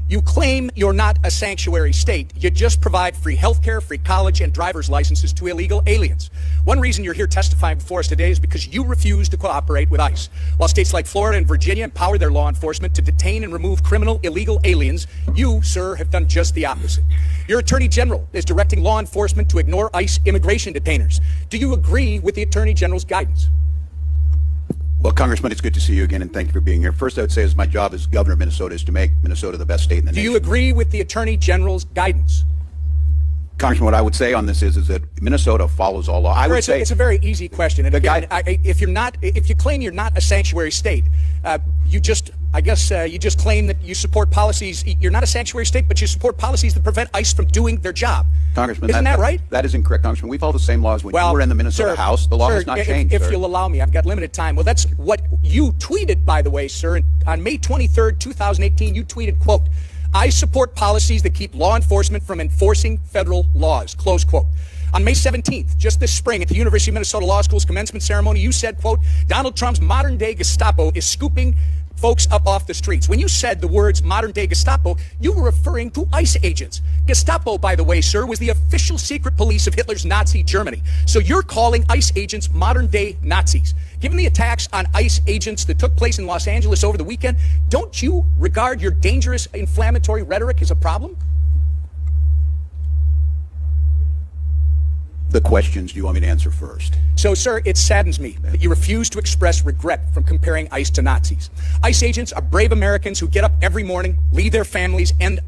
you claim you're not a sanctuary state. You just provide free health care, free college, and driver's licenses to illegal aliens. One reason you're here testifying before us today is because you refuse to cooperate with ICE. While states like Florida and Virginia empower their law enforcement to detain and remove criminal illegal aliens, you, sir, have done just the opposite. Your Attorney General is directing law enforcement to ignore ICE immigration detainers. Do you agree with the Attorney General's guidance? Well, Congressman, it's good to see you again, and thank you for being here. First, I would say as my job as governor of Minnesota is to make Minnesota the best state in the nation. Do you agree with the Attorney General's guidance? Congressman, what I would say on this is that Minnesota follows all law. I would say it's a very easy question. And again, if you claim you're not a sanctuary state, you just I guess you just claim that you support policies. You're not a sanctuary state, but you support policies that prevent ICE from doing their job. Congressman, isn't that right? That is incorrect, Congressman. We follow the same laws when you were in the Minnesota House. The law has not changed, If you'll allow me, I've got limited time. Well, that's what you tweeted, by the way, sir. On May 23rd, 2018, you tweeted, quote, "I support policies that keep law enforcement from enforcing federal laws," close quote. On May 17th, just this spring, at the University of Minnesota Law School's commencement ceremony, you said, quote, "Donald Trump's modern-day Gestapo is scooping folks up off the streets." When you said the words modern-day Gestapo, you were referring to ICE agents. Gestapo, by the way, sir, was the official secret police of Hitler's Nazi Germany. So you're calling ICE agents modern-day Nazis. Given the attacks on ICE agents that took place in Los Angeles over the weekend, don't you regard your dangerous, inflammatory rhetoric as a problem? The questions do you want me to answer first? So, sir, it saddens me that you refuse to express regret from comparing ICE to Nazis. ICE agents are brave Americans who get up every morning, leave their families, and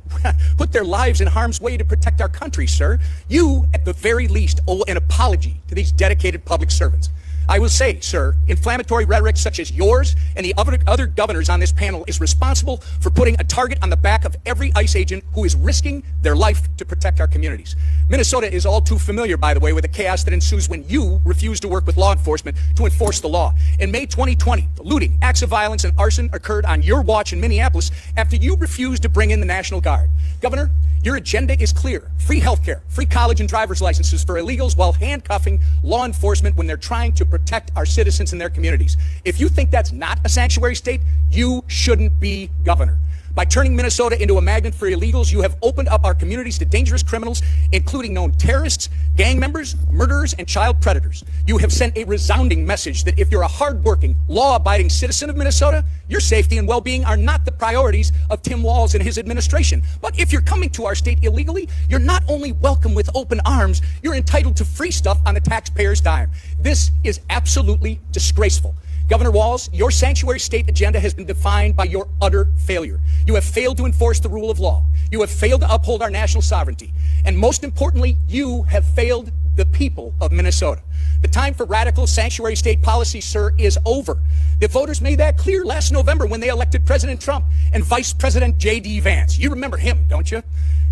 put their lives in harm's way to protect our country, sir. You, at the very least, owe an apology to these dedicated public servants. I will say, sir, inflammatory rhetoric such as yours and the other governors on this panel is responsible for putting a target on the back of every ICE agent who is risking their life to protect our communities. Minnesota is all too familiar, by the way, with the chaos that ensues when you refuse to work with law enforcement to enforce the law. In May 2020, looting, acts of violence, and arson occurred on your watch in Minneapolis after you refused to bring in the National Guard. Governor, your agenda is clear. Free healthcare, free college and driver's licenses for illegals while handcuffing law enforcement when they're trying to protect our citizens and their communities. If you think that's not a sanctuary state, you shouldn't be governor. By turning Minnesota into a magnet for illegals, you have opened up our communities to dangerous criminals, including known terrorists, gang members, murderers, and child predators. You have sent a resounding message that if you're a hardworking, law-abiding citizen of Minnesota, your safety and well-being are not the priorities of Tim Walz and his administration. But if you're coming to our state illegally, you're not only welcome with open arms, you're entitled to free stuff on the taxpayer's dime. This is absolutely disgraceful. Governor Walz, your sanctuary state agenda has been defined by your utter failure. You have failed to enforce the rule of law. You have failed to uphold our national sovereignty. And most importantly, you have failed the people of Minnesota. The time for radical sanctuary state policy, sir, is over. The voters made that clear last November when they elected President Trump and Vice President J.D. Vance. You remember him, don't you?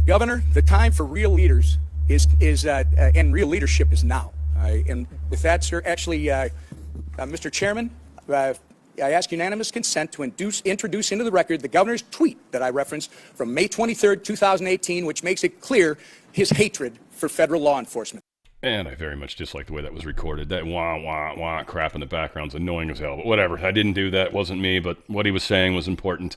Governor, the time for real leaders and real leadership is now. And with that, sir, actually, Mr. Chairman, I ask unanimous consent to introduce into the record the governor's tweet that I referenced from May 23rd, 2018, which makes it clear his hatred for federal law enforcement. And I very much dislike the way that was recorded. That wah, wah, wah crap in the background's annoying as hell. But whatever. I didn't do that. It wasn't me. But what he was saying was important.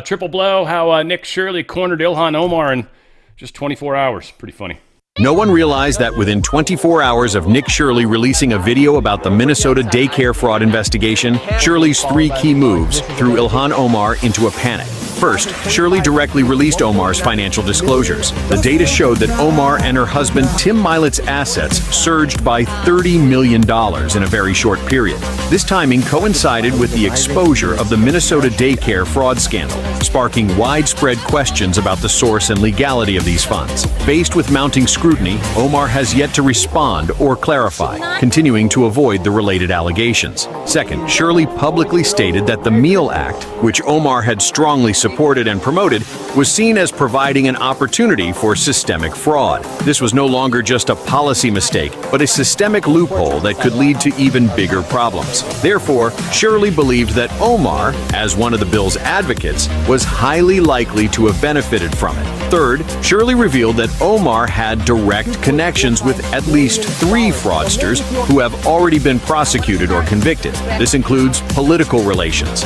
Triple blow, how Nick Shirley cornered Ilhan Omar in just 24 hours. Pretty funny. No one realized that within 24 hours of Nick Shirley releasing a video about the Minnesota daycare fraud investigation, Shirley's three key moves threw Ilhan Omar into a panic. First, Shirley directly released Omar's financial disclosures. The data showed that Omar and her husband Tim Milet's assets surged by $30 million in a very short period. This timing coincided with the exposure of the Minnesota daycare fraud scandal, sparking widespread questions about the source and legality of these funds. Faced with mounting scrutiny, Omar has yet to respond or clarify, continuing to avoid the related allegations. Second, Shirley publicly stated that the MEAL Act, which Omar had strongly supported and promoted, was seen as providing an opportunity for systemic fraud. This was no longer just a policy mistake, but a systemic loophole that could lead to even bigger problems. Therefore, Shirley believed that Omar, as one of the bill's advocates, was highly likely to have benefited from it. Third, Shirley revealed that Omar had direct connections with at least 3 fraudsters who have already been prosecuted or convicted. This includes political relations.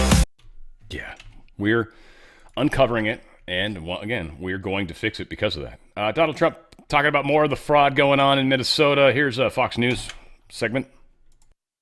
Yeah, we're uncovering it, and again, we're going to fix it because of that. Donald Trump talking about more of the fraud going on in Minnesota. Here's a Fox News segment.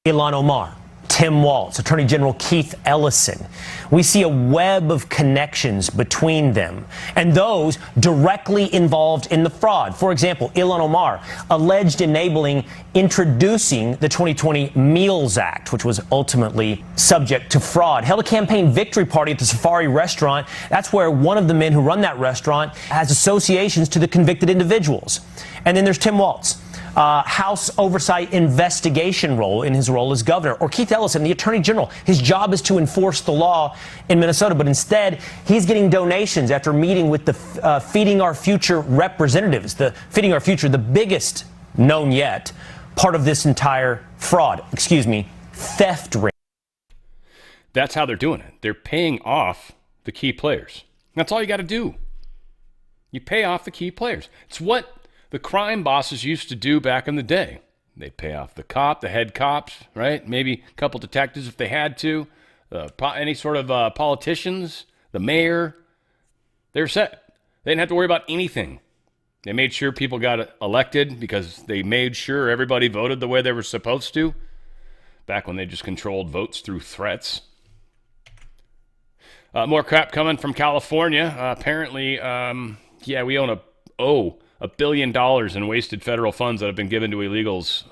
Ilhan Omar, Tim Walz, Attorney General Keith Ellison. We see a web of connections between them and those directly involved in the fraud. For example, Ilhan Omar alleged enabling introducing the 2020 MEALS Act, which was ultimately subject to fraud. Held a campaign victory party at the Safari restaurant. That's where one of the men who run that restaurant has associations to the convicted individuals. And then there's Tim Walz. House Oversight investigation role in his role as governor. Or Keith Ellison, the Attorney General. His job is to enforce the law in Minnesota, but instead he's getting donations after meeting with the Feeding Our Future representatives. The Feeding Our Future, the biggest known yet part of this entire theft ring. That's how they're doing it. They're paying off the key players. That's all you got to do. You pay off the key players. It's what the crime bosses used to do back in the day. They'd pay off the head cops, right? Maybe a couple detectives if they had to. Any sort of politicians, the mayor. They're set. They didn't have to worry about anything. They made sure people got elected because they made sure everybody voted the way they were supposed to. Back when they just controlled votes through threats. More crap coming from California. Apparently, we own $1 billion in wasted federal funds that have been given to illegals,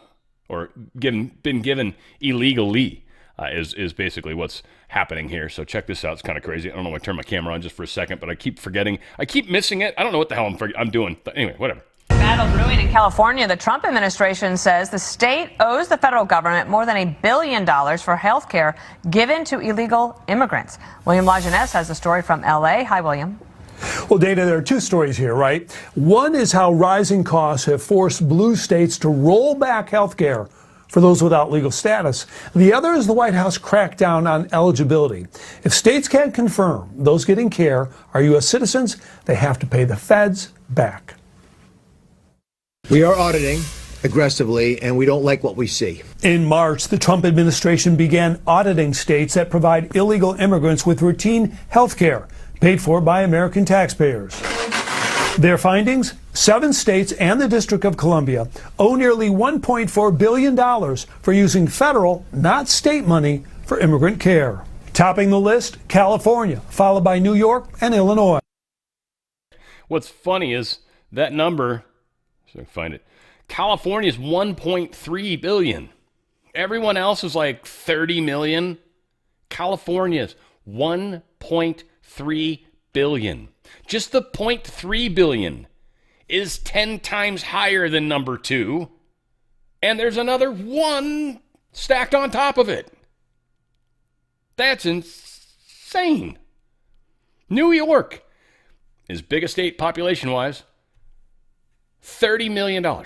or been given illegally, is basically what's happening here. So check this out. It's kind of crazy. I don't know if I turn my camera on just for a second, but I keep forgetting. I keep missing it. I don't know what the hell I'm doing. But anyway, whatever. Battle brewing in California. The Trump administration says the state owes the federal government more than $1 billion for health care given to illegal immigrants. William Lajeunesse has the story from L.A. Hi, William. Well, Dana, there are two stories here, right? One is how rising costs have forced blue states to roll back health care for those without legal status. The other is the White House crackdown on eligibility. If states can't confirm those getting care are U.S. citizens, they have to pay the feds back. We are auditing aggressively, and we don't like what we see. In March, the Trump administration began auditing states that provide illegal immigrants with routine health care paid for by American taxpayers. Their findings? 7 states and the District of Columbia owe nearly $1.4 billion for using federal, not state money for immigrant care. Topping the list, California, followed by New York and Illinois. What's funny is that number, so I can find it, California is $1.3 billion. Everyone else is like $30 million. California's $1.3 billion. Just the $0.3 billion is 10 times higher than number 2. And there's another 1 stacked on top of it. That's insane. New York is biggest state population-wise, $30 million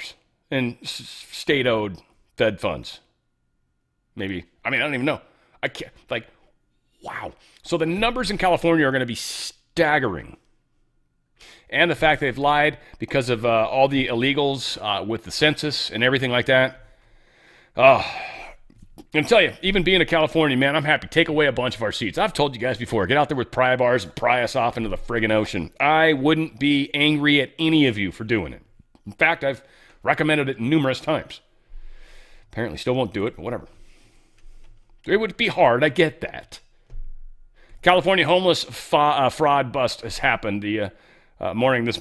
in state-owed Fed funds. Maybe. I don't even know. I can't, wow. So the numbers in California are going to be staggering. And the fact they've lied because of all the illegals with the census and everything like that. I'm going to tell you, even being a Californian, man, I'm happy. Take away a bunch of our seats. I've told you guys before, get out there with pry bars and pry us off into the friggin' ocean. I wouldn't be angry at any of you for doing it. In fact, I've recommended it numerous times. Apparently still won't do it, but whatever. It would be hard, I get that. California homeless fraud bust has happened. This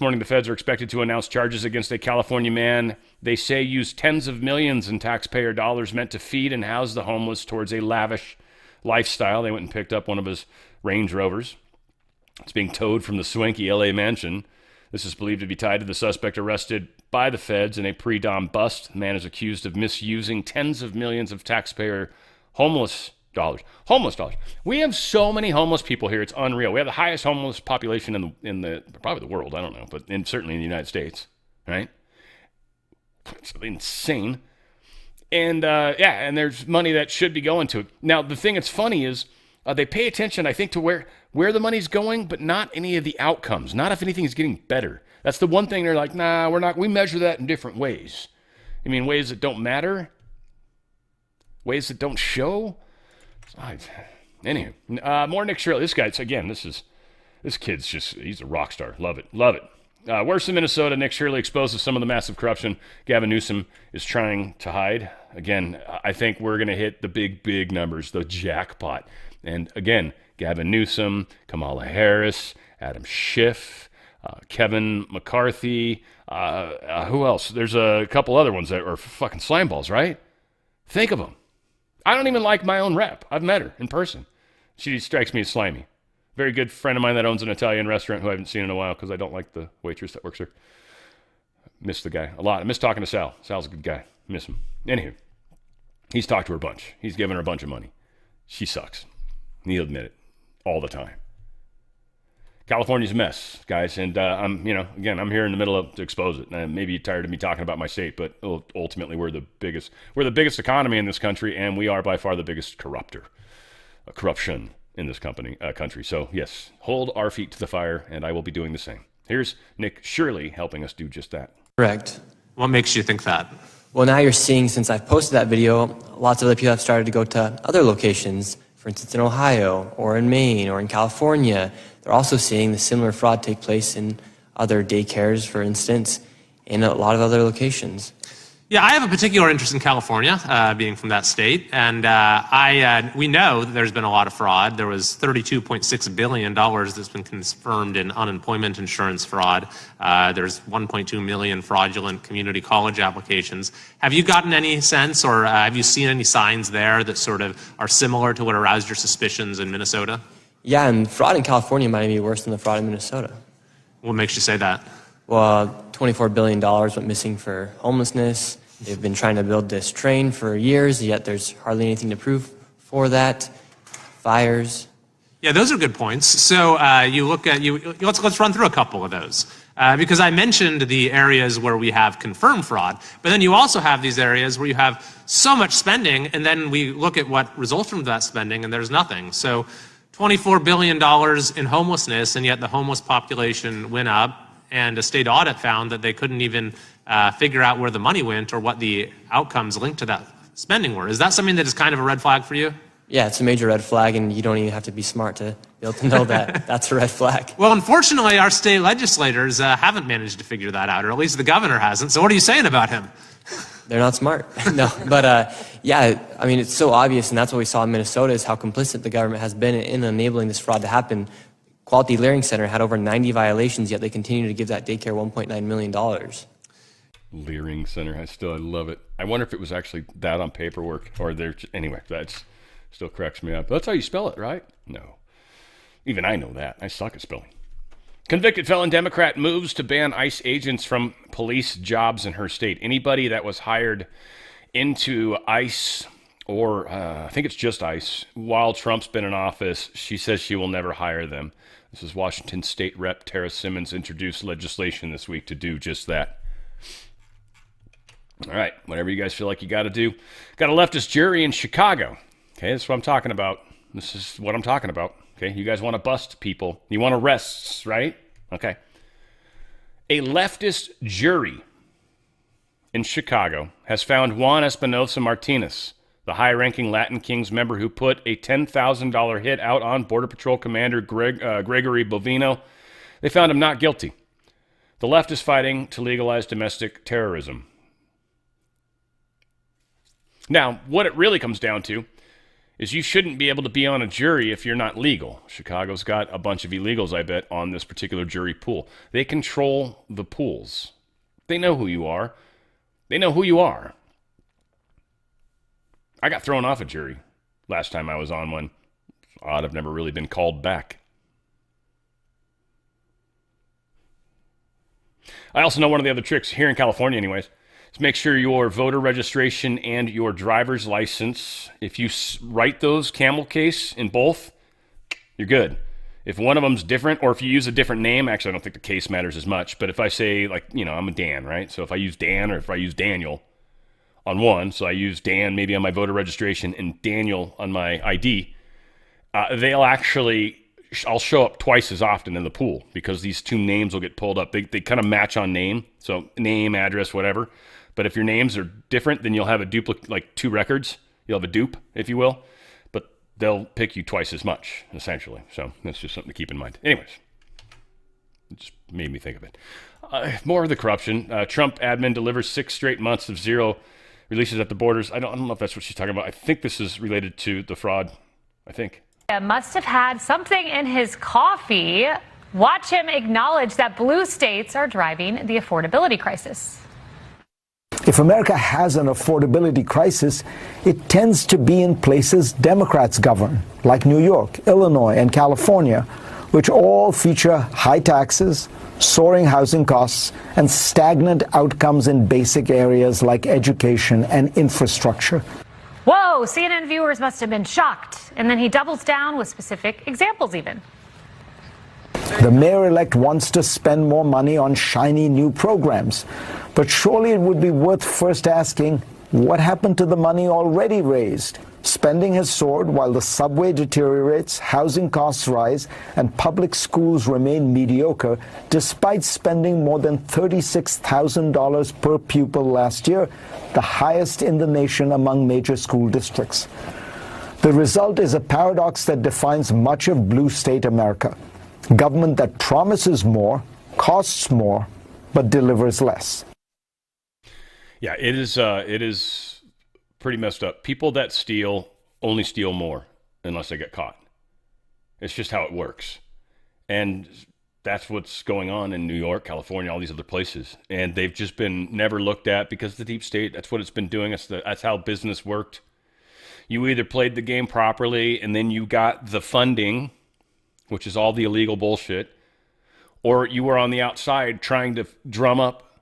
morning, the feds are expected to announce charges against a California man they say used tens of millions in taxpayer dollars meant to feed and house the homeless towards a lavish lifestyle. They went and picked up one of his Range Rovers. It's being towed from the swanky LA mansion. This is believed to be tied to the suspect arrested by the feds in a pre-dawn bust. The man is accused of misusing tens of millions of taxpayer homeless dollars. Homeless dollars. We have so many homeless people here. It's unreal. We have the highest homeless population in the probably the world. I don't know, but certainly in the United States, right? It's insane. And and there's money that should be going to it. Now, the thing that's funny is they pay attention, I think, to where the money's going, but not any of the outcomes. Not if anything is getting better. That's the one thing they're like, nah, we're not. We measure that in different ways. I mean, ways that don't matter, ways that don't show. Anywho, more Nick Shirley. This guy's, again, this kid's just, he's a rock star. Love it. Worse in Minnesota, Nick Shirley exposes some of the massive corruption Gavin Newsom is trying to hide. Again, I think we're going to hit the big numbers, the jackpot. And again, Gavin Newsom, Kamala Harris, Adam Schiff, Kevin McCarthy, who else? There's a couple other ones that are fucking slime balls, right? Think of them. I don't even like my own rep. I've met her in person. She strikes me as slimy. Very good friend of mine that owns an Italian restaurant who I haven't seen in a while because I don't like the waitress that works there. Miss the guy a lot. I miss talking to Sal. Sal's a good guy. Miss him. Anywho, he's talked to her a bunch. He's given her a bunch of money. She sucks. He'll admit it all the time. California's a mess, guys, and I'm I'm here in the middle to expose it. Maybe you're tired of me talking about my state, but ultimately we're the biggest economy in this country, and we are by far the biggest corruption in this country. So yes, hold our feet to the fire, and I will be doing the same. Here's Nick Shirley helping us do just that. Correct. What makes you think that? Well, now you're seeing, since I've posted that video, lots of other people have started to go to other locations, for instance, in Ohio or in Maine or in California. They're also seeing the similar fraud take place in other daycares, for instance, in a lot of other locations. Yeah, I have a particular interest in California, being from that state, and we know that there's been a lot of fraud. There was $32.6 billion that's been confirmed in unemployment insurance fraud. There's 1.2 million fraudulent community college applications. Have you gotten any sense, or have you seen any signs there that sort of are similar to what aroused your suspicions in Minnesota? Yeah, and fraud in California might be worse than the fraud in Minnesota. What makes you say that? Well, $24 billion went missing for homelessness. They've been trying to build this train for years, yet there's hardly anything to prove for that. Fires. Yeah, those are good points. So you look at let's run through a couple of those, because I mentioned the areas where we have confirmed fraud, but then you also have these areas where you have so much spending, and then we look at what results from that spending, and there's nothing. So $24 billion in homelessness, and yet the homeless population went up, and a state audit found that they couldn't even figure out where the money went or what the outcomes linked to that spending were. Is that something that is kind of a red flag for you? Yeah, it's a major red flag, and you don't even have to be smart to be able to know that that's a red flag. Well, unfortunately, our state legislators haven't managed to figure that out, or at least the governor hasn't. So what are you saying about him? They're not smart. No, but yeah, I mean, it's so obvious, and that's what we saw in Minnesota, is how complicit the government has been in enabling this fraud to happen. Quality Learning Center had over 90 violations, yet they continue to give that daycare $1.9 million. Leering Center, I love it. I wonder if it was actually that on paperwork, or anyway, that still cracks me up. That's how you spell it, right? No. Even I know that. I suck at spelling. Convicted felon Democrat moves to ban ICE agents from police jobs in her state. Anybody that was hired into ICE, or I think it's just ICE, while Trump's been in office, she says she will never hire them. This is Washington State Rep Tara Simmons introduced legislation this week to do just that. All right, whatever you guys feel like you got to do. Got a leftist jury in Chicago. Okay, that's what I'm talking about. This is what I'm talking about. Okay, you guys want to bust people. You want arrests, right? Okay. A leftist jury in Chicago has found Juan Espinosa Martinez, the high-ranking Latin Kings member who put a $10,000 hit out on Border Patrol Commander Gregory Bovino. They found him not guilty. The left is fighting to legalize domestic terrorism. Now, what it really comes down to is you shouldn't be able to be on a jury if you're not legal. Chicago's got a bunch of illegals, I bet, on this particular jury pool. They control the pools. They know who you are. They know who you are. I got thrown off a jury last time I was on one. It's odd, I've never really been called back. I also know one of the other tricks, here in California anyways, is make sure your voter registration and your driver's license, if you write those camel case in both, you're good. If one of them's different, or if you use a different name, actually I don't think the case matters as much, but if I say, like, I'm a Dan, right? So if I use Dan, or if I use Daniel on one, so I use Dan maybe on my voter registration and Daniel on my ID, I'll show up twice as often in the pool because these two names will get pulled up. They kind of match on name, so name, address, whatever. But if your names are different, then you'll have a duplicate, like two records. You'll have a dupe, if you will. But they'll pick you twice as much, essentially. So that's just something to keep in mind. Anyways, it just made me think of it. More of the corruption. Trump admin delivers 6 straight months of zero releases at the borders. I don't know if that's what she's talking about. I think this is related to the fraud. I think. Must have had something in his coffee. Watch him acknowledge that blue states are driving the affordability crisis. If America has an affordability crisis, it tends to be in places Democrats govern, like New York, Illinois, and California, which all feature high taxes, soaring housing costs, and stagnant outcomes in basic areas like education and infrastructure. Whoa, CNN viewers must have been shocked. And then he doubles down with specific examples even. The mayor-elect wants to spend more money on shiny new programs. But surely it would be worth first asking, what happened to the money already raised? Spending has soared while the subway deteriorates, housing costs rise, and public schools remain mediocre, despite spending more than $36,000 per pupil last year, the highest in the nation among major school districts. The result is a paradox that defines much of blue state America. Government that promises more, costs more, but delivers less. Yeah, it is pretty messed up. People that steal only steal more unless they get caught. It's just how it works. And that's what's going on in New York, California, all these other places. And they've just been never looked at because the deep state, that's what it's been doing. That's how business worked. You either played the game properly and then you got the funding, which is all the illegal bullshit, or you were on the outside trying to drum up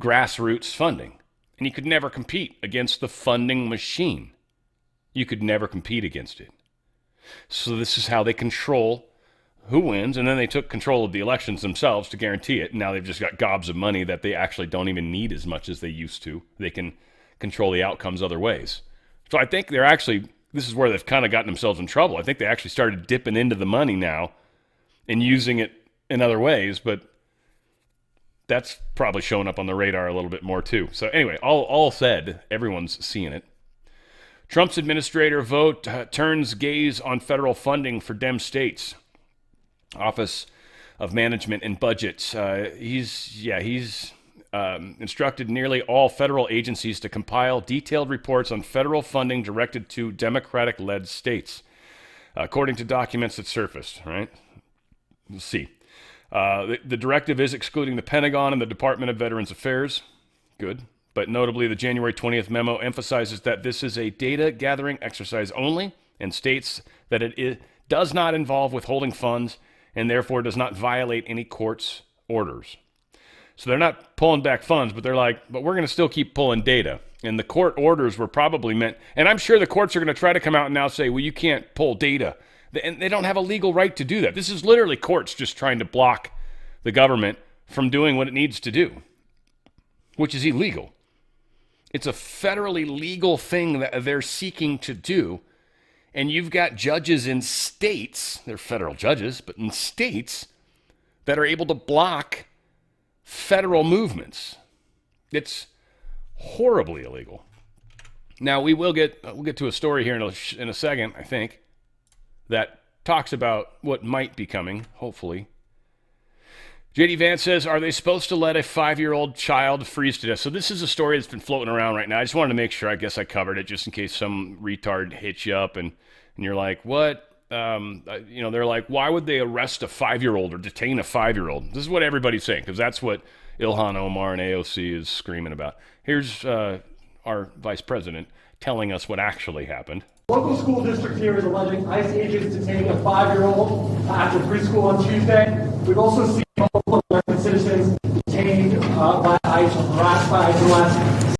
grassroots funding. And you could never compete against the funding machine. You could never compete against it. So this is how they control who wins, and then they took control of the elections themselves to guarantee it. And now they've just got gobs of money that they actually don't even need as much as they used to. They can control the outcomes other ways. So I think they're actually, this is where they've kind of gotten themselves in trouble. I think they actually started dipping into the money now and using it in other ways, but that's probably showing up on the radar a little bit more too. So anyway, all said, everyone's seeing it. Trump's administrator vote turns gaze on federal funding for Dem states. Office of Management and Budget. He's instructed nearly all federal agencies to compile detailed reports on federal funding directed to Democratic-led states, according to documents that surfaced, right? We'll see. The directive is excluding the Pentagon and the Department of Veterans Affairs. Good. But notably, the January 20th memo emphasizes that this is a data-gathering exercise only and states that it does not involve withholding funds and therefore does not violate any court's orders. So they're not pulling back funds, but they're like, but we're going to still keep pulling data. And the court orders were probably meant, and I'm sure the courts are going to try to come out and now say, well, you can't pull data. And they don't have a legal right to do that. This is literally courts just trying to block the government from doing what it needs to do, which is illegal. It's a federally legal thing that they're seeking to do. And you've got judges in states, they're federal judges, but in states that are able to block federal movements. It's horribly illegal. Now, we'll get to a story here in a second, I think, that talks about what might be coming, hopefully. J.D. Vance says, are they supposed to let a 5-year-old child freeze to death? So this is a story that's been floating around right now. I just wanted to make sure, I guess I covered it, just in case some retard hits you up and you're like, what? They're like, why would they arrest a 5-year-old or detain a 5-year-old? This is what everybody's saying, because that's what Ilhan Omar and AOC is screaming about. Here's our vice president telling us what actually happened. Local school district here is alleging ICE agents detaining a 5-year-old after preschool on Tuesday. We've also seen multiple American citizens detained by ICE or harassed by ICE.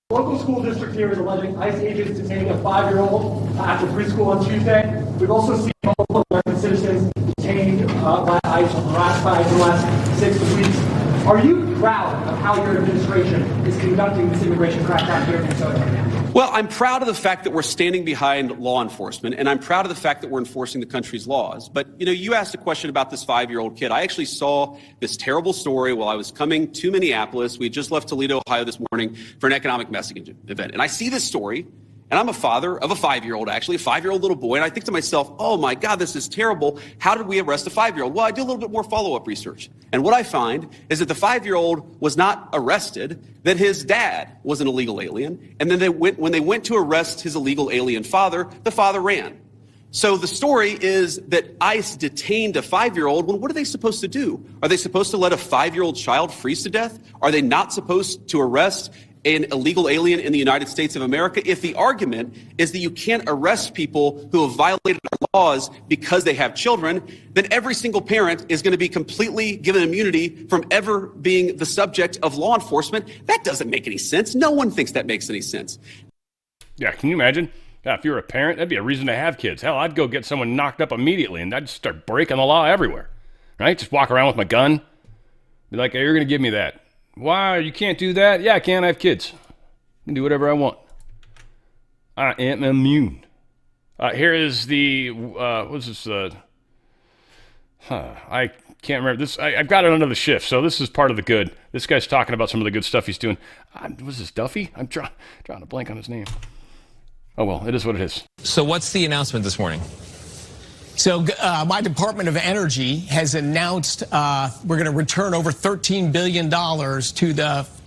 Local school district here is alleging ICE agents detaining a 5-year-old after preschool on Tuesday. We've also seen multiple American citizens detained by ICE or harassed by ICE in the last 6 weeks. Are you proud of how your administration is conducting this immigration crackdown here in Minnesota right now? Well, I'm proud of the fact that we're standing behind law enforcement, and I'm proud of the fact that we're enforcing the country's laws. But, you asked a question about this 5-year-old kid. I actually saw this terrible story while I was coming to Minneapolis. We had just left Toledo, Ohio this morning for an economic messaging event. And I see this story, and I'm a father of a 5-year-old, actually, a 5-year-old little boy. And I think to myself, oh, my God, this is terrible. How did we arrest a 5-year-old? Well, I did a little bit more follow-up research. And what I find is that the 5-year-old was not arrested, that his dad was an illegal alien. And then when they went to arrest his illegal alien father, the father ran. So the story is that ICE detained a 5-year-old. Well, what are they supposed to do? Are they supposed to let a 5-year-old child freeze to death? Are they not supposed to arrest an illegal alien in the United States of America? If the argument is that you can't arrest people who have violated our laws because they have children, then every single parent is going to be completely given immunity from ever being the subject of law enforcement. That doesn't make any sense. No one thinks that makes any sense. Yeah, can you imagine? Yeah, if you're a parent, that'd be a reason to have kids. Hell, I'd go get someone knocked up immediately, and I'd just start breaking the law everywhere. Right? Just walk around with my gun. Be like, hey, you're going to give me that. Why? You can't do that? Yeah, I can. I have kids. I can do whatever I want. I am immune. Here is the, what's this? I can't remember this. I've got it under the shift, so this is part of the good. This guy's talking about some of the good stuff he's doing. Was this Duffy? I'm trying to blank on his name. Oh, well, it is what it is. So what's the announcement this morning? So my Department of Energy has announced we're going to return over $13 billion to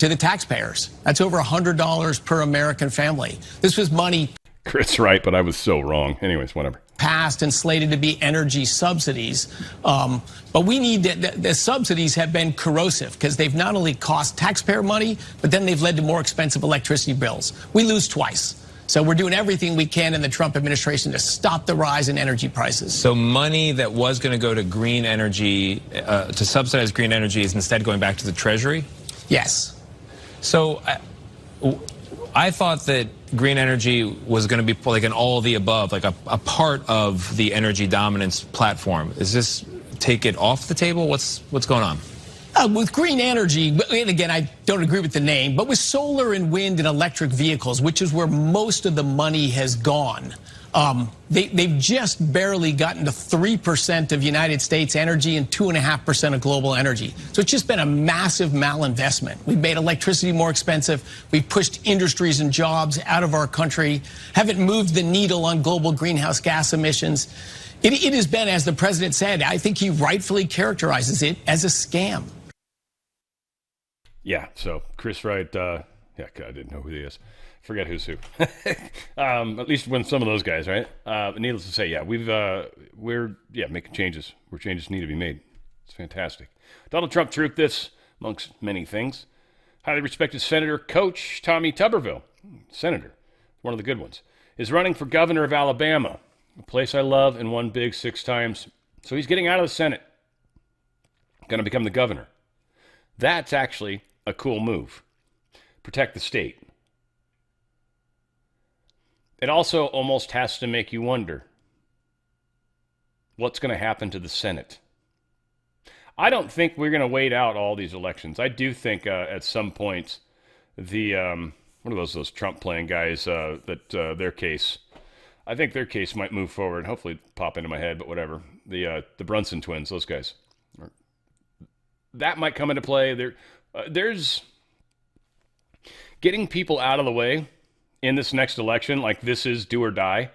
the taxpayers. That's over $100 per American family. This was money Chris right, but I was so wrong. Anyways, whatever. Passed and slated to be energy subsidies. But we need the subsidies have been corrosive because they've not only cost taxpayer money, but then they've led to more expensive electricity bills. We lose twice. So we're doing everything we can in the Trump administration to stop the rise in energy prices. So money that was going to go to green energy, to subsidize green energy, is instead going back to the Treasury? Yes. So I thought that green energy was going to be like an all of the above, like a part of the energy dominance platform. Is this take it off the table? What's going on? With green energy, and again, I don't agree with the name, but with solar and wind and electric vehicles, which is where most of the money has gone, they've just barely gotten to 3% of United States energy and 2.5% of global energy. So it's just been a massive malinvestment. We've made electricity more expensive. We've pushed industries and jobs out of our country, haven't moved the needle on global greenhouse gas emissions. It has been, as the president said, I think he rightfully characterizes it as a scam. Yeah, so Chris Wright, yeah, I didn't know who he is. Forget who's who. At least when some of those guys, right? Needless to say, yeah, we're making changes where changes need to be made. It's fantastic. Donald Trump truth this, amongst many things. Highly respected Senator Coach Tommy Tuberville, senator, one of the good ones, is running for governor of Alabama, a place I love and won big 6 times. So he's getting out of the Senate, going to become the governor. That's actually a cool move. Protect the state. It also almost has to make you wonder what's going to happen to the Senate. I don't think we're going to wait out all these elections. I do think at some point the what are those Trump playing guys their case. I think their case might move forward. Hopefully pop into my head, but whatever. The Brunson twins, those guys. That might come into play. There's getting people out of the way in this next election, like this is do or die.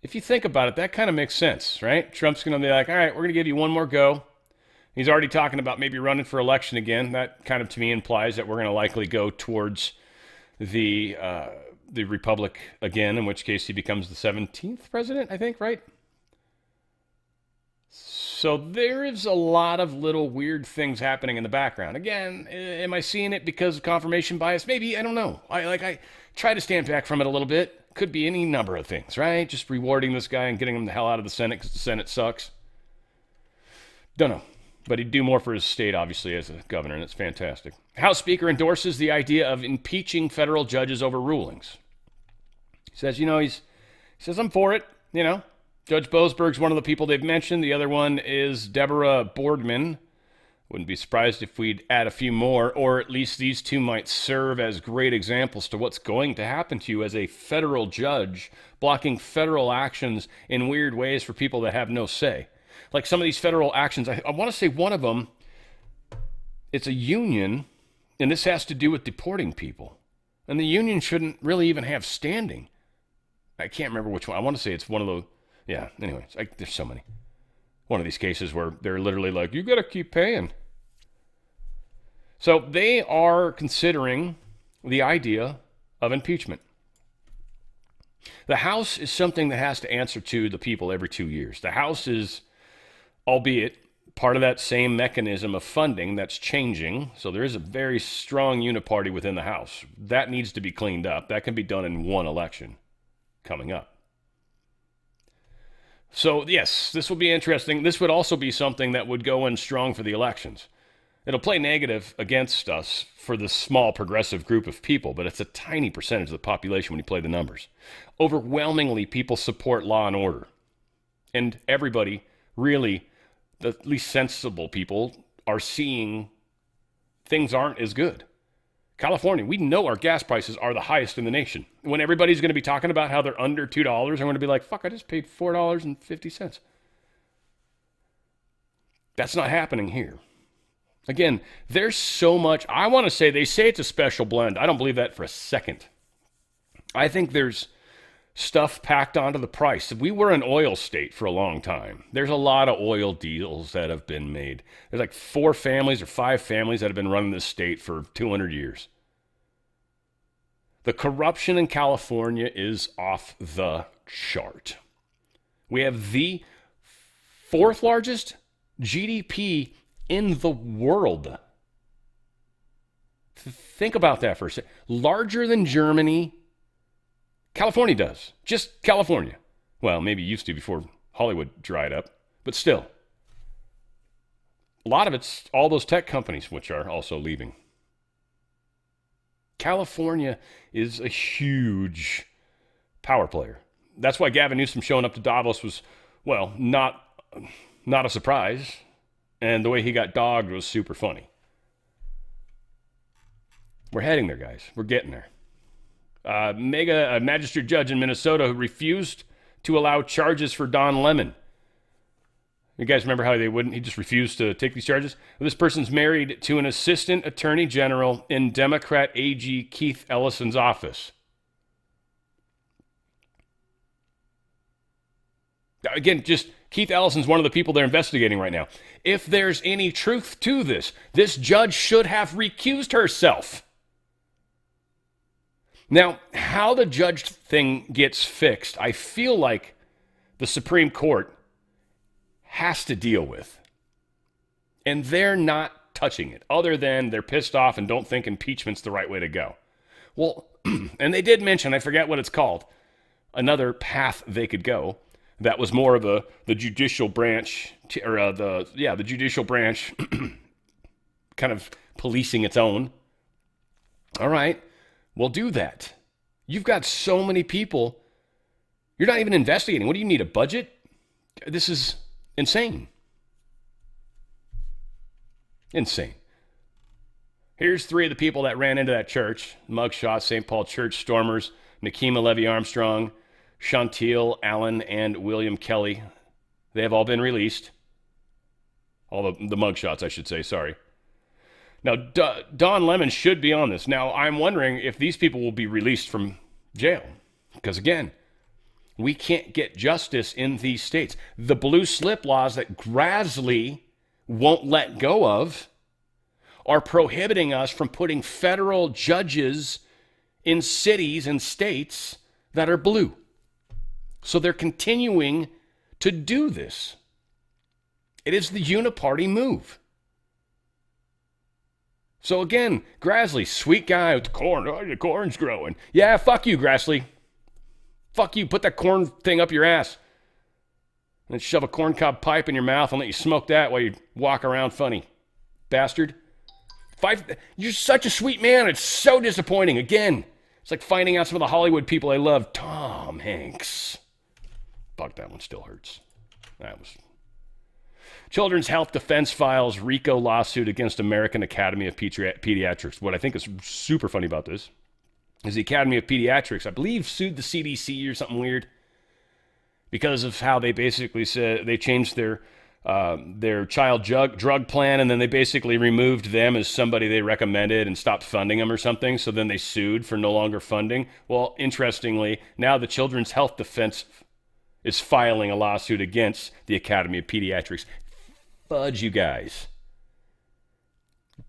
If you think about it, that kind of makes sense, right? Trump's going to be like, all right, we're going to give you one more go. He's already talking about maybe running for election again. That kind of, to me, implies that we're going to likely go towards the Republic again, in which case he becomes the 17th president, I think, right? So there is a lot of little weird things happening in the background. Again, am I seeing it because of confirmation bias? Maybe, I don't know. I try to stand back from it a little bit. Could be any number of things, right? Just rewarding this guy and getting him the hell out of the Senate because the Senate sucks. Don't know. But he'd do more for his state, obviously, as a governor, and it's fantastic. House Speaker endorses the idea of impeaching federal judges over rulings. He says, he says, I'm for it, Judge Boasberg's one of the people they've mentioned. The other one is Deborah Boardman. Wouldn't be surprised if we'd add a few more, or at least these two might serve as great examples to what's going to happen to you as a federal judge, blocking federal actions in weird ways for people that have no say. Like some of these federal actions, I want to say one of them, it's a union, and this has to do with deporting people. And the union shouldn't really even have standing. I can't remember which one. I want to say it's one of those. Yeah, anyways, there's so many. One of these cases where they're literally like, you got to keep paying. So they are considering the idea of impeachment. The House is something that has to answer to the people every 2 years. The House is, albeit part of that same mechanism of funding that's changing. So there is a very strong uniparty within the House. That needs to be cleaned up. That can be done in one election coming up. So, yes, this will be interesting. This would also be something that would go in strong for the elections. It'll play negative against us for the small progressive group of people, but it's a tiny percentage of the population when you play the numbers. Overwhelmingly, people support law and order. And everybody, really, the at least sensible people, are seeing things aren't as good. California, we know our gas prices are the highest in the nation. When everybody's going to be talking about how they're under $2, I'm going to be like, fuck, I just paid $4.50. That's not happening here. Again, there's so much. I want to say, they say it's a special blend. I don't believe that for a second. I think there's stuff packed onto the price. We were an oil state for a long time. There's a lot of oil deals that have been made. There's like 4 families or 5 families that have been running this state for 200 years. The corruption in California is off the chart. We have the 4th largest GDP in the world. Think about that for a second. Larger than Germany. California does. Just California. Well, maybe it used to before Hollywood dried up, but still. A lot of it's all those tech companies which are also leaving. California is a huge power player. That's why Gavin Newsom showing up to Davos was, well, not a surprise. And the way he got dogged was super funny. We're heading there, guys. We're getting there. A magistrate judge in Minnesota who refused to allow charges for Don Lemon. You guys remember how he just refused to take these charges? Well, this person's married to an assistant attorney general in Democrat AG Keith Ellison's office. Again, just Keith Ellison's one of the people they're investigating right now. If there's any truth to this judge should have recused herself. Now, how the judge thing gets fixed, I feel like the Supreme Court has to deal with. And they're not touching it, other than they're pissed off and don't think impeachment's the right way to go. Well, and they did mention, I forget what it's called, another path they could go. That was more of the judicial branch, the judicial branch kind of policing its own. All right, well, do that. You've got so many people. You're not even investigating. What do you need, a budget? This is insane. Insane. Here's 3 of the people that ran into that church. Mugshot, St. Paul Church stormers, Nakima Levy Armstrong, Chantil Allen, and William Kelly. They have all been released. All the mugshots, I should say, sorry. Now, Don Lemon should be on this. Now, I'm wondering if these people will be released from jail. Because, again, we can't get justice in these states. The blue slip laws that Grassley won't let go of are prohibiting us from putting federal judges in cities and states that are blue. So they're continuing to do this. It is the uniparty move. So again, Grassley, sweet guy with the corn. Oh, your corn's growing. Yeah, fuck you, Grassley. Fuck you. Put that corn thing up your ass. And then shove a corncob pipe in your mouth and let you smoke that while you walk around funny. Bastard. You're such a sweet man. It's so disappointing. Again, it's like finding out some of the Hollywood people I love. Tom Hanks. Fuck, that one still hurts. That was... Children's Health Defense files RICO lawsuit against American Academy of Pediatrics. What I think is super funny about this is the Academy of Pediatrics, I believe, sued the CDC or something weird because of how they basically said they changed their child drug plan, and then they basically removed them as somebody they recommended and stopped funding them or something. So then they sued for no longer funding. Well, interestingly, now the Children's Health Defense is filing a lawsuit against the Academy of Pediatrics. Fudge, you guys.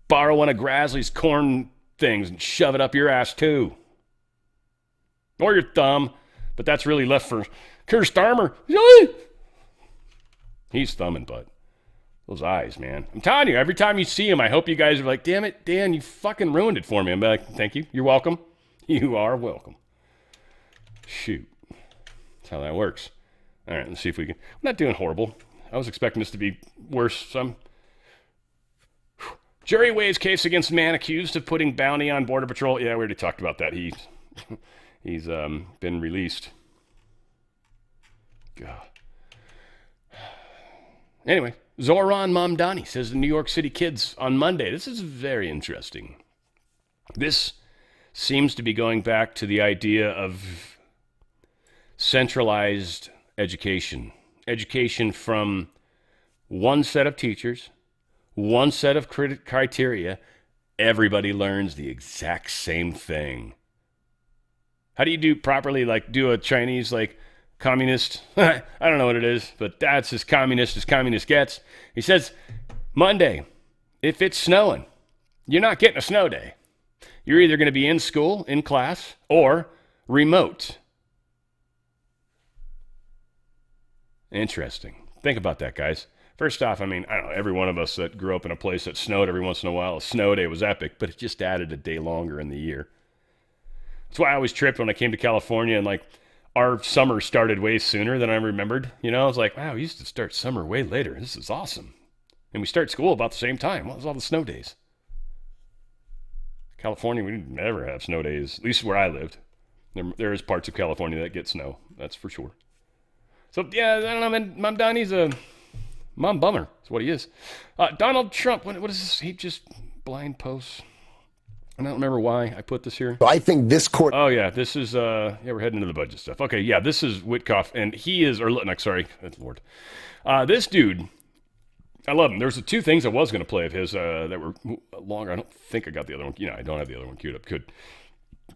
Borrow one of Grassley's corn things and shove it up your ass too. Or your thumb, but that's really left for Keir Starmer. He's thumbing, bud. Those eyes, man. I'm telling you, every time you see him, I hope you guys are like, damn it, Dan, you fucking ruined it for me. I'm like, thank you. You're welcome. You are welcome. Shoot. That's how that works. All right, let's see if we can. I'm not doing horrible. I was expecting this to be worse. Jury weighs case against man accused of putting bounty on Border Patrol. Yeah, we already talked about that. He's been released. God. Anyway, Zoran Mamdani says the New York City kids on Monday. This is very interesting. This seems to be going back to the idea of centralized education. Education from one set of teachers, one set of criteria. Everybody learns the exact same thing. How do you do properly, like do a Chinese, like, communist? I don't know what it is, but that's as communist gets. He says, Monday, if it's snowing, you're not getting a snow day. You're either going to be in school, in class, or remote. Interesting. Think about that, guys. First off, I mean, I don't know, every one of us that grew up in a place that snowed every once in a while, a snow day was epic, but it just added a day longer in the year. That's why I always tripped when I came to California and, like, our summer started way sooner than I remembered. You know, I was like, wow, we used to start summer way later. This is awesome. And we start school about the same time. What was all the snow days? California, we never have snow days, at least where I lived. There is parts of California that get snow. That's for sure. So, yeah, I don't know, man. Mamdani's a mom bummer. That's what he is. Donald Trump, what is this? He just blind posts. I don't remember why I put this here. I think this court. Oh, yeah. This is, we're heading into the budget stuff. Okay, yeah, this is Witkoff, and he is, or, no, sorry, good Lord. This dude, I love him. There's the two things I was going to play of his that were longer. I don't think I got the other one. You know, I don't have the other one queued up. Good.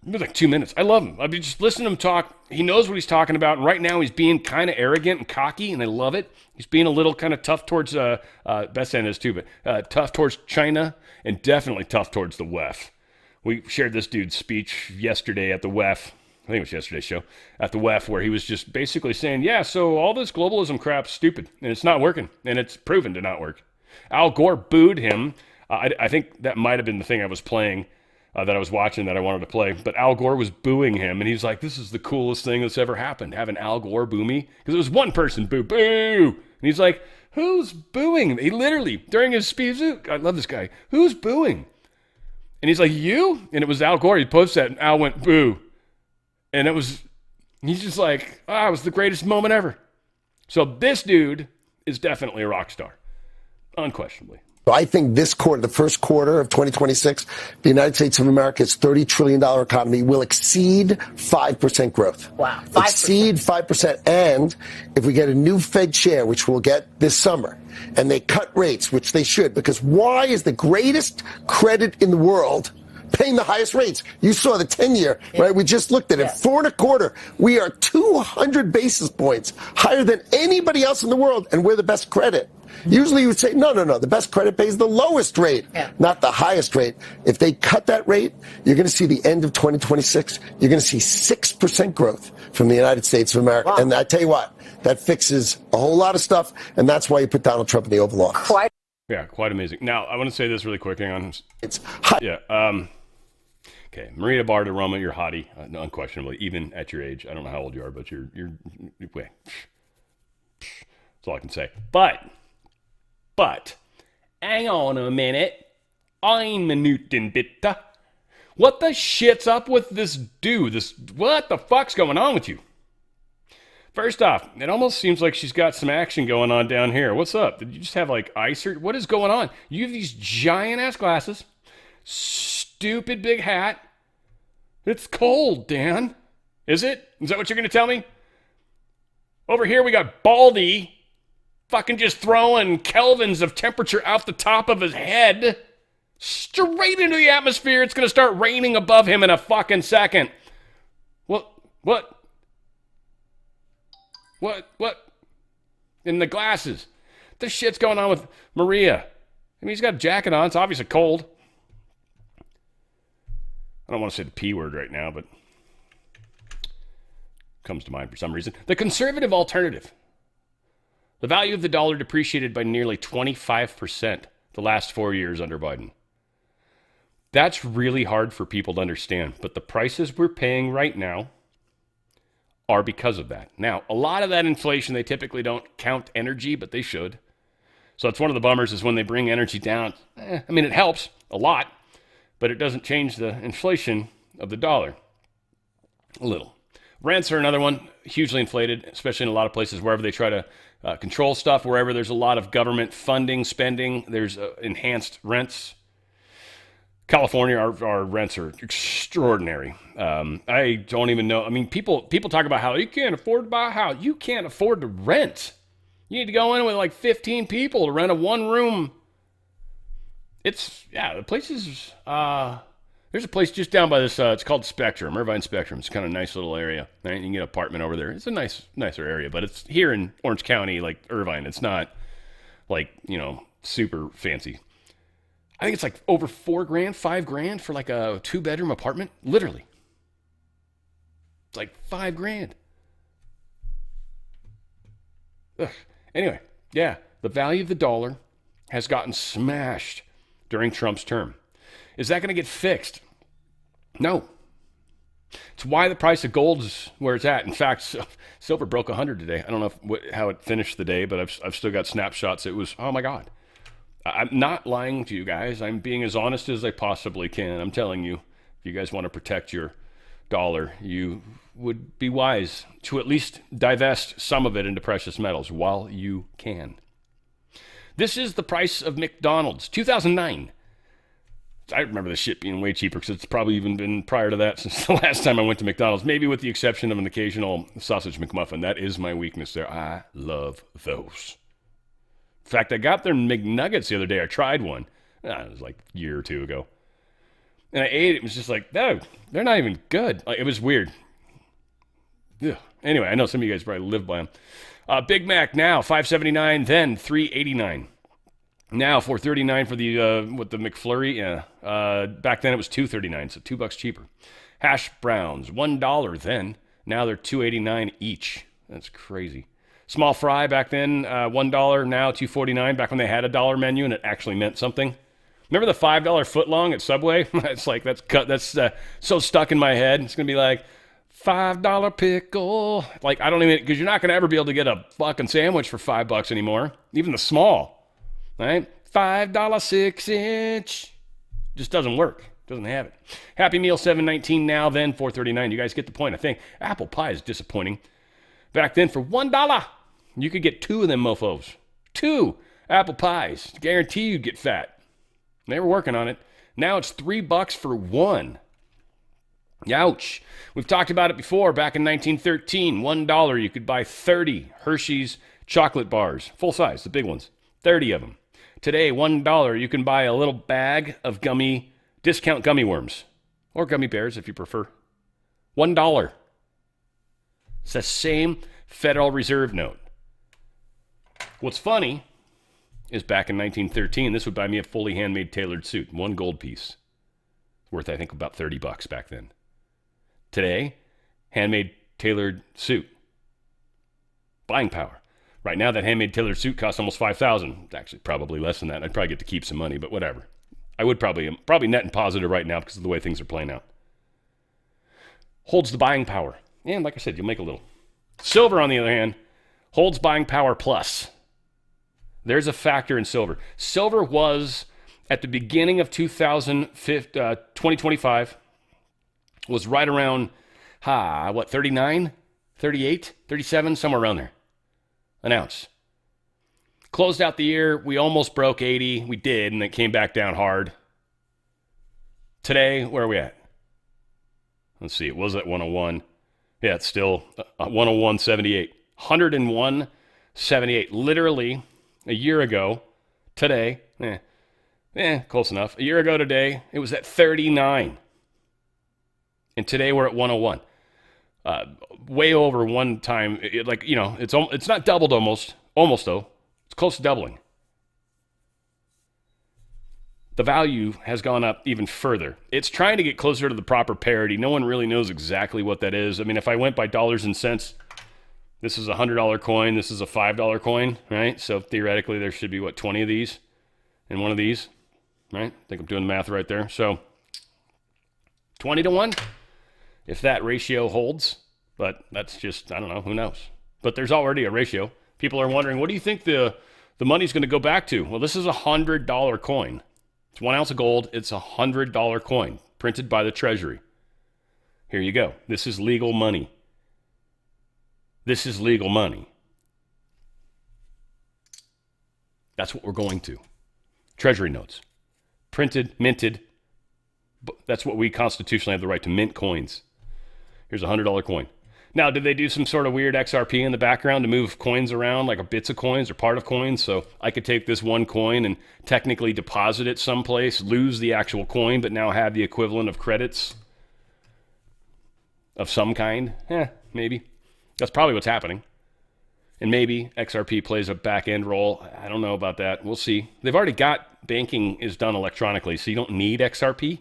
It was like 2 minutes. I love him. I mean, just listen to him talk. He knows what he's talking about. And right now he's being kind of arrogant and cocky, and I love it. He's being a little kind of tough towards, Best End is too, but tough towards China and definitely tough towards the WEF. We shared this dude's speech yesterday at the WEF. I think it was yesterday's show at the WEF, where he was just basically saying, yeah, so all this globalism crap's stupid and it's not working, and it's proven to not work. Al Gore booed him. I think that might have been the thing I was playing that I was watching that I wanted to play, but Al Gore was booing him, and he's like, this is the coolest thing that's ever happened, having Al Gore boo me, because it was one person boo, and he's like, who's booing? He literally, during his speech, I love this guy, who's booing? And he's like, you? And it was Al Gore. He posted that, and Al went, boo. And he's just like, it was the greatest moment ever. So this dude is definitely a rock star, unquestionably. I think this quarter, the first quarter of 2026, the United States of America's $30 trillion economy will exceed 5% growth. Wow. 5%. Exceed 5%. And if we get a new Fed chair, which we'll get this summer, and they cut rates, which they should, because why is the greatest credit in the world paying the highest rates? You saw the 10-year, right? We just looked at it. 4.25. We are 200 basis points higher than anybody else in the world, and we're the best credit. Usually you would say, no, the best credit pays the lowest rate, not the highest rate. If they cut that rate, you're going to see the end of 2026, you're going to see 6% growth from the United States of America. Wow. And I tell you what, that fixes a whole lot of stuff, and that's why you put Donald Trump in the Oval Office. Yeah, quite amazing. Now, I want to say this really quick. Hang on. It's okay, Maria Bartiromo, you're hottie, unquestionably, even at your age. I don't know how old you are, but you're wait. That's all I can say. But, hang on a minute. Ein Minuten bitte. What the shit's up with this dude? What the fuck's going on with you? First off, it almost seems like she's got some action going on down here. What's up? Did you just have like ice or what is going on? You have these giant ass glasses, stupid big hat. It's cold, Dan. Is it? Is that what you're going to tell me? Over here we got Baldy fucking just throwing kelvins of temperature out the top of his head straight into the atmosphere. It's going to start raining above him in a fucking second. What? In the glasses. This shit's going on with Maria. I mean, he's got a jacket on. It's obviously cold. I don't want to say the P word right now, but it comes to mind for some reason. The conservative alternative. The value of the dollar depreciated by nearly 25% the last 4 years under Biden. That's really hard for people to understand, but the prices we're paying right now are because of that. Now, a lot of that inflation, they typically don't count energy, but they should. So that's one of the bummers is when they bring energy down. I mean, it helps a lot, but it doesn't change the inflation of the dollar. A little. Rents are another one, hugely inflated, especially in a lot of places wherever they try to control stuff, wherever there's a lot of government funding, spending, there's enhanced rents. California, our rents are extraordinary. I don't even know. I mean, people talk about how you can't afford to buy a house. You can't afford to rent. You need to go in with like 15 people to rent a one-room. The place is, there's a place just down by this, it's called Spectrum, Irvine Spectrum. It's kind of a nice little area. Right? You can get an apartment over there. It's a nicer area, but it's here in Orange County, like Irvine. It's not like, super fancy. I think it's like over $4,000, $5,000 for like a 2-bedroom apartment. Literally. It's like $5,000. Ugh. Anyway, yeah, the value of the dollar has gotten smashed during Trump's term. Is that going to get fixed? No. It's why the price of gold is where it's at. In fact, silver broke 100 today. I don't know how it finished the day, but I've still got snapshots. It was, oh my God. I'm not lying to you guys. I'm being as honest as I possibly can. I'm telling you, if you guys want to protect your dollar, you would be wise to at least divest some of it into precious metals while you can. This is the price of McDonald's, 2009. I remember this shit being way cheaper because it's probably even been prior to that since the last time I went to McDonald's, maybe with the exception of an occasional sausage McMuffin. That is my weakness there. I love those. In fact, I got their McNuggets the other day. I tried one. It was like a year or two ago. And I ate it. It was just like, no, they're not even good. Like, it was weird. Ugh. Anyway, I know some of you guys probably live by them. Big Mac now, $5.79, then $3.89. Now $4.39 for the with the McFlurry. Yeah. Back then it was $2.39, so $2 cheaper. Hash browns, $1 then. Now they're $2.89 each. That's crazy. Small fry back then, $1, now $2.49. Back when they had a dollar menu and it actually meant something. Remember the $5 footlong at Subway? It's like that's so stuck in my head. It's gonna be like $5 pickle. Like I don't even, because you're not gonna ever be able to get a fucking sandwich for $5 anymore. Even the small, right? $5 6-inch just doesn't work. Doesn't have it. Happy Meal $7.19 now, then $4.39. You guys get the point, I think. Apple pie is disappointing. Back then, for $1, you could get 2 of them mofos. 2 apple pies. Guarantee you'd get fat. They were working on it. Now it's $3 for 1. Ouch. We've talked about it before. Back in 1913, $1 you could buy 30 Hershey's chocolate bars. Full size, the big ones. 30 of them. Today, $1 you can buy a little bag of discount gummy worms. Or gummy bears if you prefer. $1. It's the same Federal Reserve note. What's funny is back in 1913, this would buy me a fully handmade tailored suit, 1 gold piece. Worth, I think, about $30 back then. Today, handmade tailored suit. Buying power. Right now, that handmade tailored suit costs almost $5,000. Actually, probably less than that. I'd probably get to keep some money, but whatever. I would probably net and positive right now because of the way things are playing out. Holds the buying power. And like I said, you'll make a little. Silver, on the other hand, holds buying power plus. There's a factor in silver. Silver was, at the beginning of 2025, was right around, 39, 38, 37, somewhere around there. An ounce. Closed out the year, we almost broke 80. We did, and it came back down hard. Today, where are we at? Let's see, it was at 101. Yeah, it's still 101.78. 101.78. Literally, a year ago, today, close enough. A year ago today, it was at 39. And today we're at 101. Way over one time. It's not doubled almost though. It's close to doubling. The value has gone up even further. It's trying to get closer to the proper parity. No one really knows exactly what that is. I mean, if I went by dollars and cents, This is a $100 coin. This is a $5 coin, right? So theoretically, there should be, 20 of these in one of these, right? I think I'm doing the math right there. So 20 to 1, if that ratio holds. But that's just, I don't know, who knows? But there's already a ratio. People are wondering, what do you think the money's going to go back to? Well, this is a $100 coin. It's 1 ounce of gold. It's a $100 coin printed by the Treasury. Here you go. This is legal money. This is legal money. That's what we're going to. Treasury notes. Printed, minted. That's what we constitutionally have the right to mint coins. Here's a $100 coin. Now, did they do some sort of weird XRP in the background to move coins around, like bits of coins or part of coins? So I could take this one coin and technically deposit it someplace, lose the actual coin, but now have the equivalent of credits of some kind? Maybe. That's probably what's happening. And maybe XRP plays a back-end role. I don't know about that. We'll see. They've already got banking is done electronically, so you don't need XRP.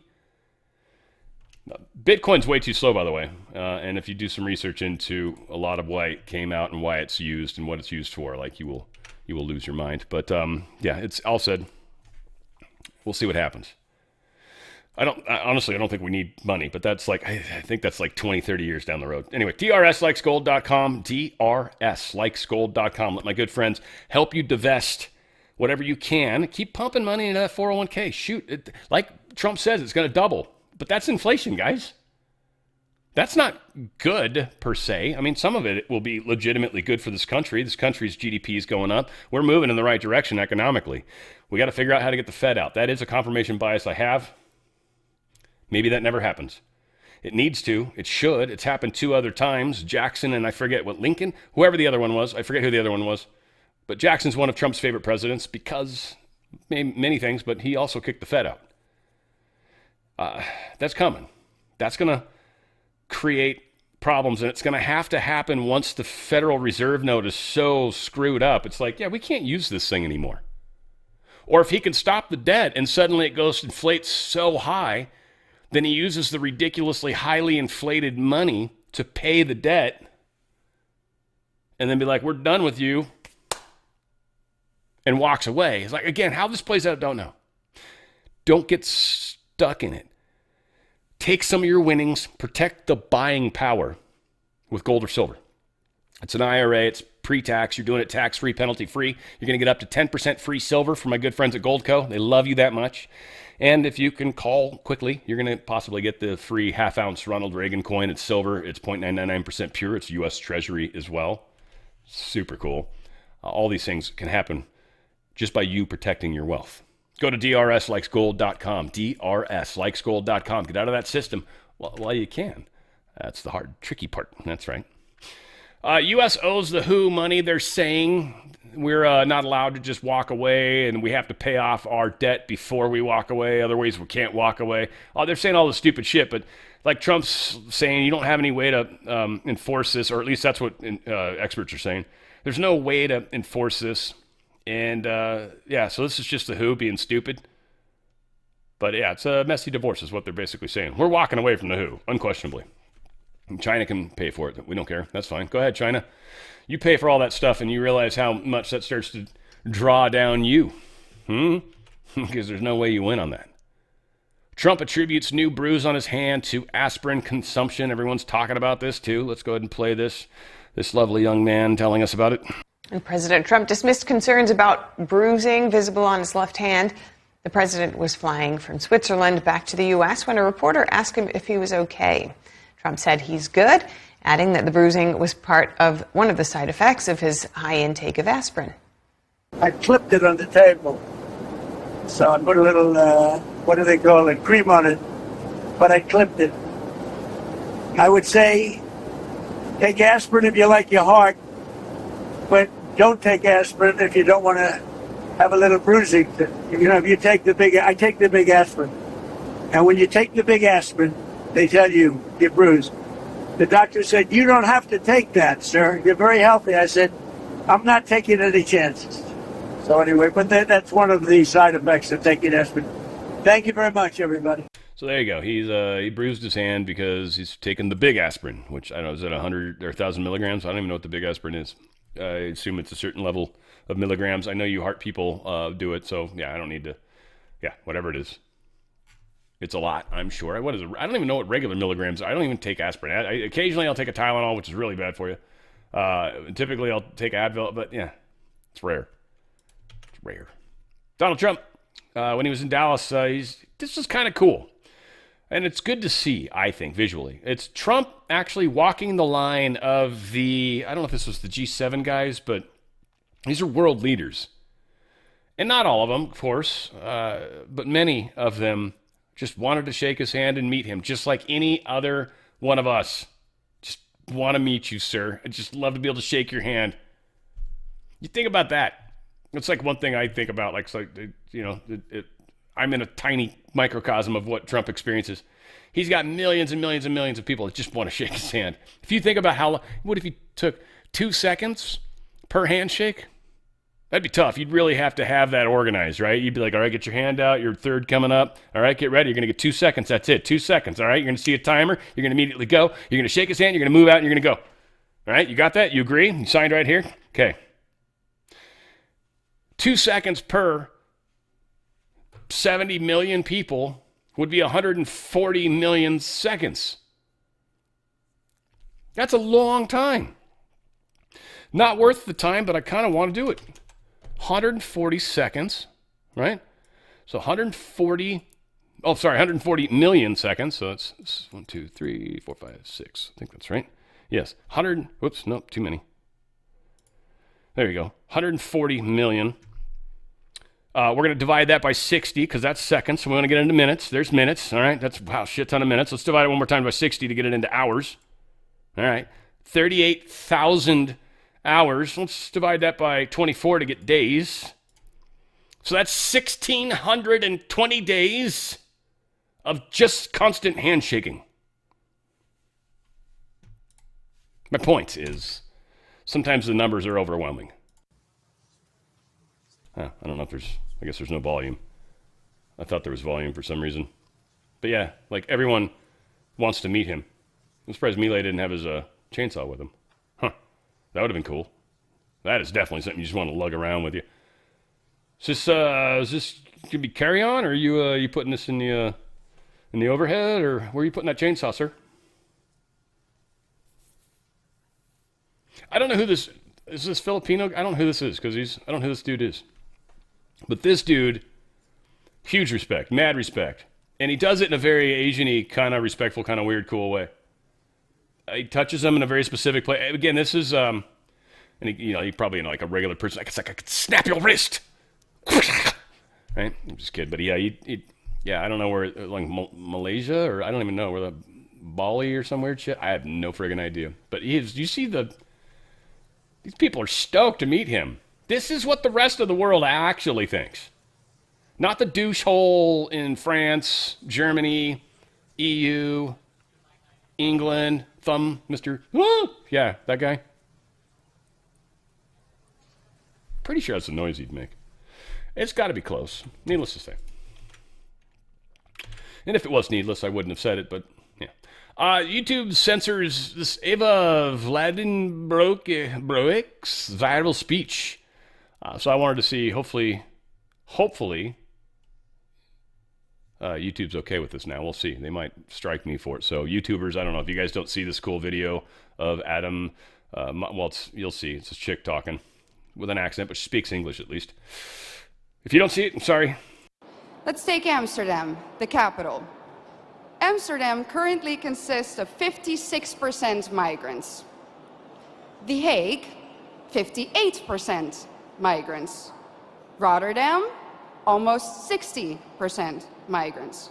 Bitcoin's way too slow, by the way. And if you do some research into a lot of why it came out and why it's used and what it's used for, like you will lose your mind. But yeah, it's all said. We'll see what happens. Honestly, I don't think we need money, but that's like, I think that's like 20, 30 years down the road. Anyway, drslikesgold.com, drslikesgold.com. Let my good friends help you divest whatever you can. Keep pumping money into that 401k. Shoot, like Trump says, it's going to double. But that's inflation, guys. That's not good, per se. I mean, some of it will be legitimately good for this country. This country's GDP is going up. We're moving in the right direction economically. We got to figure out how to get the Fed out. That is a confirmation bias I have. Maybe that never happens. It needs to. It should. It's happened 2 other times. Jackson and I forget what, Lincoln? Whoever the other one was. I forget who the other one was. But Jackson's one of Trump's favorite presidents because many things, but he also kicked the Fed out. That's coming. That's going to create problems, and it's going to happen once the Federal Reserve note is so screwed up. It's like, yeah, we can't use this thing anymore. Or if he can stop the debt and suddenly it inflates so high, then he uses the ridiculously highly inflated money to pay the debt and then be like, we're done with you, and walks away. It's like, again, how this plays out, I don't know. Don't get stuck in it. Take some of your winnings, protect the buying power with gold or silver. It's an IRA, it's pre-tax, you're doing it tax-free, penalty-free. You're going to get up to 10% free silver from my good friends at Goldco. They love you that much. And if you can call quickly, you're going to possibly get the free half-ounce Ronald Reagan coin. It's silver, it's 0.999% pure, it's U.S. Treasury as well. Super cool. All these things can happen just by you protecting your wealth. Go to drslikesgold.com, drslikesgold.com. Get out of that system while you can. That's the hard, tricky part. That's right. U.S. owes the WHO money. They're saying we're not allowed to just walk away, and we have to pay off our debt before we walk away. Otherwise, we can't walk away. They're saying all this stupid shit, but like Trump's saying, you don't have any way to enforce this, or at least that's what experts are saying. There's no way to enforce this. And, yeah, so this is just the WHO being stupid. But, yeah, it's a messy divorce is what they're basically saying. We're walking away from the WHO, unquestionably. And China can pay for it. We don't care. That's fine. Go ahead, China. You pay for all that stuff, and you realize how much that starts to draw down you. Because there's no way you win on that. Trump attributes new bruise on his hand to aspirin consumption. Everyone's talking about this, too. Let's go ahead and play this lovely young man telling us about it. And President Trump dismissed concerns about bruising visible on his left hand. The president was flying from Switzerland back to the U.S. when a reporter asked him if he was okay. Trump said he's good, adding that the bruising was part of one of the side effects of his high intake of aspirin. I flipped it on the table. So I put a little, what do they call it, cream on it. But I clipped it. I would say take aspirin if you like your heart, but don't take aspirin if you don't want to have a little bruising. If you take I take the big aspirin. And when you take the big aspirin, they tell you you're bruised. The doctor said, you don't have to take that, sir. You're very healthy. I said, I'm not taking any chances. So anyway, but that's one of the side effects of taking aspirin. Thank you very much, everybody. So there you go. He bruised his hand because he's taken the big aspirin, which I don't know, is it 100 or 1,000 milligrams? I don't even know what the big aspirin is. I assume it's a certain level of milligrams. I know you heart people do it, so yeah, I don't need to. Yeah, whatever it is. It's a lot, I'm sure. What is it? I don't even know what regular milligrams are. I don't even take aspirin. Occasionally I'll take a Tylenol, which is really bad for you. Typically I'll take Advil, but yeah, it's rare. It's rare. Donald Trump, when he was in Dallas, this is kind of cool. And it's good to see, I think, visually. It's Trump actually walking the line of I don't know if this was the G7 guys, but these are world leaders. And not all of them, of course, but many of them just wanted to shake his hand and meet him, just like any other one of us. Just want to meet you, sir. I'd just love to be able to shake your hand. You think about that. It's like one thing I think about, I'm in a tiny microcosm of what Trump experiences. He's got millions and millions and millions of people that just want to shake his hand. If you think about what if you took 2 seconds per handshake? That'd be tough. You'd really have to have that organized, right? You'd be like, all right, get your hand out. Your third coming up. All right, get ready. You're going to get 2 seconds. That's it. 2 seconds. All right, you're going to see a timer. You're going to immediately go. You're going to shake his hand. You're going to move out, and you're going to go. All right, you got that? You agree? You signed right here? Okay. 2 seconds per 70 million people would be 140 million seconds. That's a long time. Not worth the time, but I kind of want to do it. 140 seconds, right? So 140 million seconds. So it's 1, 2, 3, 4, 5, 6. I think that's right. Yes. Whoops, nope, too many. There you go. 140 million. We're going to divide that by 60 because that's seconds. So we're going to get into minutes. There's minutes. All right. That's wow, shit ton of minutes. Let's divide it one more time by 60 to get it into hours. All right. 38,000 hours. Let's divide that by 24 to get days. So that's 1,620 days of just constant handshaking. My point is sometimes the numbers are overwhelming. I don't know if I guess there's no volume. I thought there was volume for some reason. But yeah, like everyone wants to meet him. I'm surprised Milei didn't have his chainsaw with him. Huh. That would have been cool. That is definitely something you just want to lug around with you. Is this going to be carry-on, or are you putting this in the overhead, or where are you putting that chainsaw, sir? I don't know who this is. This Filipino? I don't know who this is because I don't know who this dude is. But this dude, huge respect, mad respect. And he does it in a very Asian-y, kind of respectful, kind of weird, cool way. He touches them in a very specific place. Again, this is, and he probably, like a regular person, like, it's like I could snap your wrist. Right? I'm just kidding. But yeah, I don't know where, like Malaysia, or I don't even know where the Bali or some weird shit. I have no friggin' idea. But you see these people are stoked to meet him. This is what the rest of the world actually thinks. Not the douche hole in France, Germany, EU, England, Mr. Yeah, that guy. Pretty sure that's the noise he'd make. It's got to be close, needless to say. And if it was needless, I wouldn't have said it, but yeah. YouTube censors this Eva Vladimировic's viral speech. So I wanted to see, hopefully, YouTube's okay with this now. We'll see. They might strike me for it. So YouTubers, I don't know if you guys don't see this cool video of Adam. You'll see. It's a chick talking with an accent, but she speaks English at least. If you don't see it, I'm sorry. Let's take Amsterdam, the capital. Amsterdam currently consists of 56% migrants. The Hague, 58% migrants. Rotterdam, almost 60% migrants.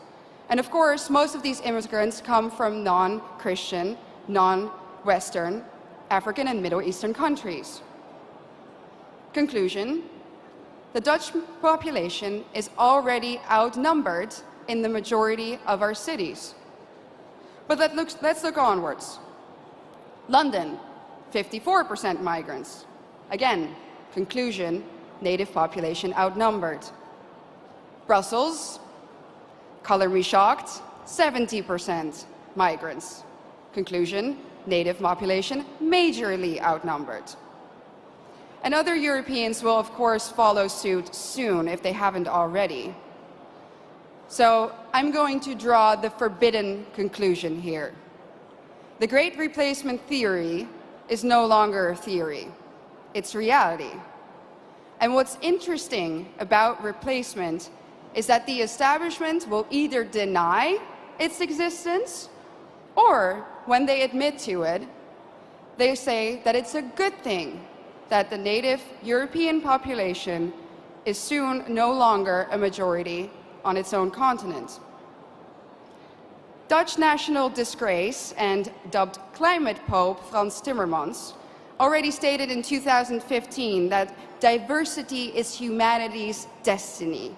And of course, most of these immigrants come from non-Christian, non-Western, African and Middle Eastern countries. Conclusion, the Dutch population is already outnumbered in the majority of our cities. But let's look onwards. London, 54% migrants. Again, conclusion, native population outnumbered. Brussels, color me shocked, 70% migrants. Conclusion, native population majorly outnumbered. And other Europeans will, of course, follow suit soon if they haven't already. So I'm going to draw the forbidden conclusion here. The Great Replacement theory is no longer a theory. It's reality. And what's interesting about replacement is that the establishment will either deny its existence, or when they admit to it, they say that it's a good thing that the native European population is soon no longer a majority on its own continent. Dutch national disgrace and dubbed climate pope Frans Timmermans already stated in 2015 that diversity is humanity's destiny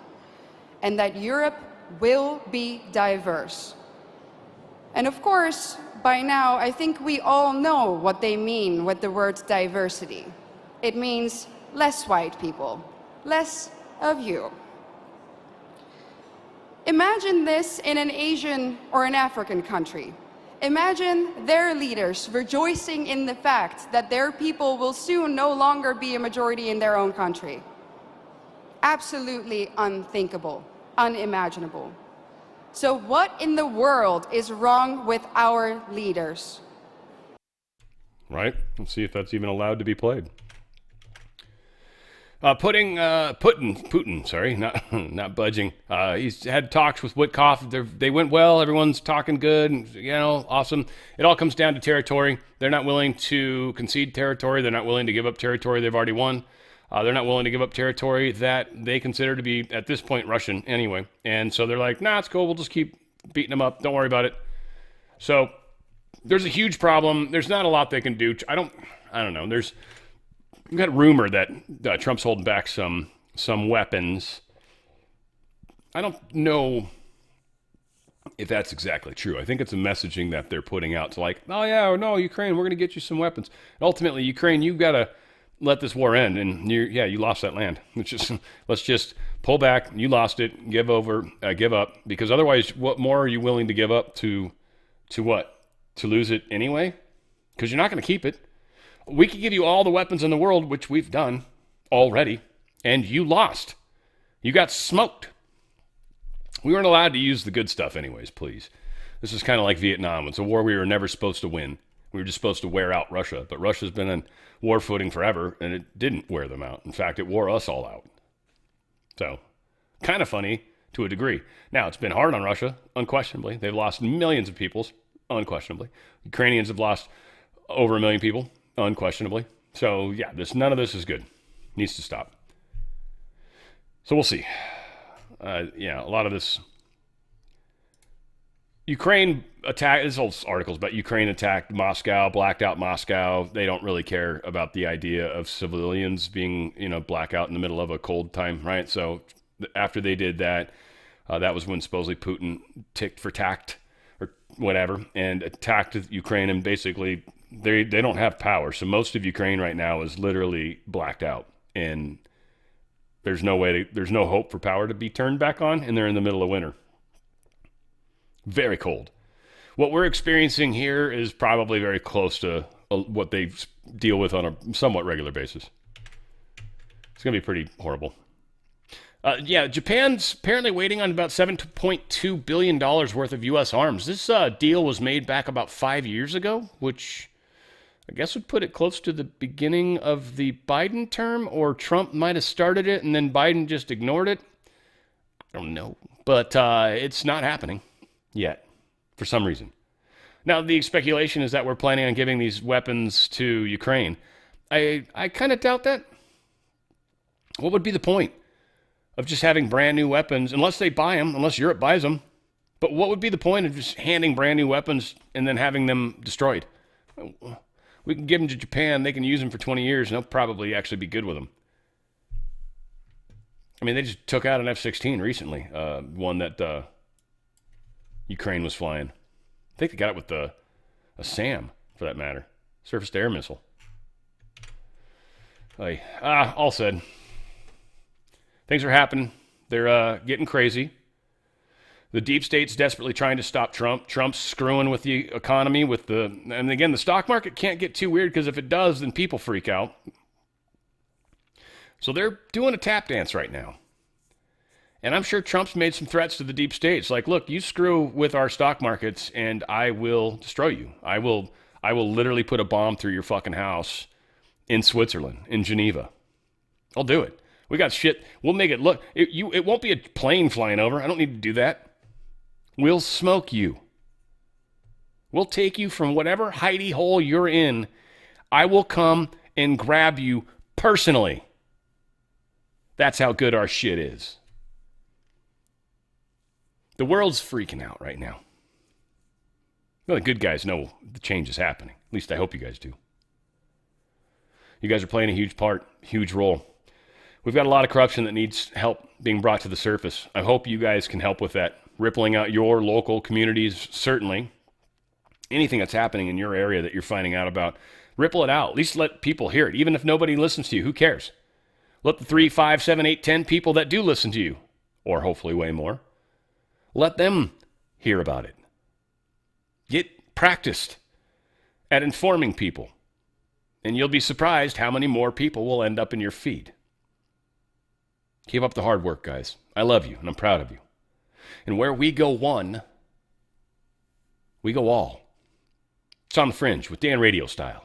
and that Europe will be diverse. And of course, by now, I think we all know what they mean with the word diversity. It means less white people, less of you. Imagine this in an Asian or an African country. Imagine their leaders rejoicing in the fact that their people will soon no longer be a majority in their own country. Absolutely unthinkable, unimaginable. So what in the world is wrong with our leaders? Right? Let's see if that's even allowed to be played. Putin, sorry, not budging. He's had talks with Witkoff. They went well. Everyone's talking good. Awesome. It all comes down to territory. They're not willing to concede territory. They're not willing to give up territory they've already won. They're not willing to give up territory that they consider to be, at this point, Russian anyway. And so they're like, nah, it's cool. We'll just keep beating them up. Don't worry about it. So there's a huge problem. There's not a lot they can do. I don't know. We've got rumor that Trump's holding back some weapons. I don't know if that's exactly true. I think it's a messaging that they're putting out to like, oh yeah, no, Ukraine, we're going to get you some weapons. And ultimately, Ukraine, you've got to let this war end. And you lost that land. Let's just pull back. You lost it. Give up. Because otherwise, what more are you willing to give up to what? To lose it anyway? Because you're not going to keep it. We could give you all the weapons in the world, which we've done already, and you lost. You got smoked. We weren't allowed to use the good stuff anyways, please. This is kind of like Vietnam. It's a war we were never supposed to win. We were just supposed to wear out Russia, but Russia's been on war footing forever, and it didn't wear them out. In fact, it wore us all out. So, kind of funny to a degree. Now, it's been hard on Russia, unquestionably. They've lost millions of people, unquestionably. Ukrainians have lost over 1 million people. Unquestionably. So, yeah, none of this is good. Needs to stop. So we'll see. A lot of this. Ukraine attacked, this whole article's about Ukraine attacked Moscow, blacked out Moscow. They don't really care about the idea of civilians being, blackout in the middle of a cold time, right? So after they did that, that was when supposedly Putin ticked for tact or whatever and attacked Ukraine, and basically they don't have power. So most of Ukraine right now is literally blacked out, and there's no hope for power to be turned back on, and they're in the middle of winter. Very cold. What we're experiencing here is probably very close to what they deal with on a somewhat regular basis. It's going to be pretty horrible. Japan's apparently waiting on about $7.2 billion worth of U.S. arms. This deal was made back about 5 years ago, which I guess would put it close to the beginning of the Biden term, or Trump might have started it and then Biden just ignored it. I don't know. But it's not happening yet for some reason. Now, the speculation is that we're planning on giving these weapons to Ukraine. I kind of doubt that. What would be the point of just having brand new weapons, unless they buy them, unless Europe buys them? But what would be the point of just handing brand new weapons and then having them destroyed? We can give them to Japan. They can use them for 20 years, and they'll probably actually be good with them. I mean, they just took out an F-16 recently, one that Ukraine was flying. I think they got it with a SAM, for that matter, surface-to-air missile. All said. Things are happening. They're getting crazy. The deep state's desperately trying to stop Trump. Trump's screwing with the economy, and again, the stock market can't get too weird because if it does, then people freak out. So they're doing a tap dance right now. And I'm sure Trump's made some threats to the deep state. It's like, look, you screw with our stock markets and I will destroy you. I will literally put a bomb through your fucking house in Switzerland, in Geneva. I'll do it. We got shit. We'll make it look. It won't be a plane flying over. I don't need to do that. We'll smoke you. We'll take you from whatever hidey hole you're in. I will come and grab you personally. That's how good our shit is. The world's freaking out right now. Well, the good guys know the change is happening. At least I hope you guys do. You guys are playing a huge part, huge role. We've got a lot of corruption that needs help being brought to the surface. I hope you guys can help with that. Rippling out your local communities, certainly. Anything that's happening in your area that you're finding out about, ripple it out. At least let people hear it. Even if nobody listens to you, who cares? Let the 3, 5, 7, 8, 10 people that do listen to you, or hopefully way more, let them hear about it. Get practiced at informing people. And you'll be surprised how many more people will end up in your feed. Keep up the hard work, guys. I love you, and I'm proud of you. And where we go one, we go all. It's on the Fringe with Dan RadioStyle.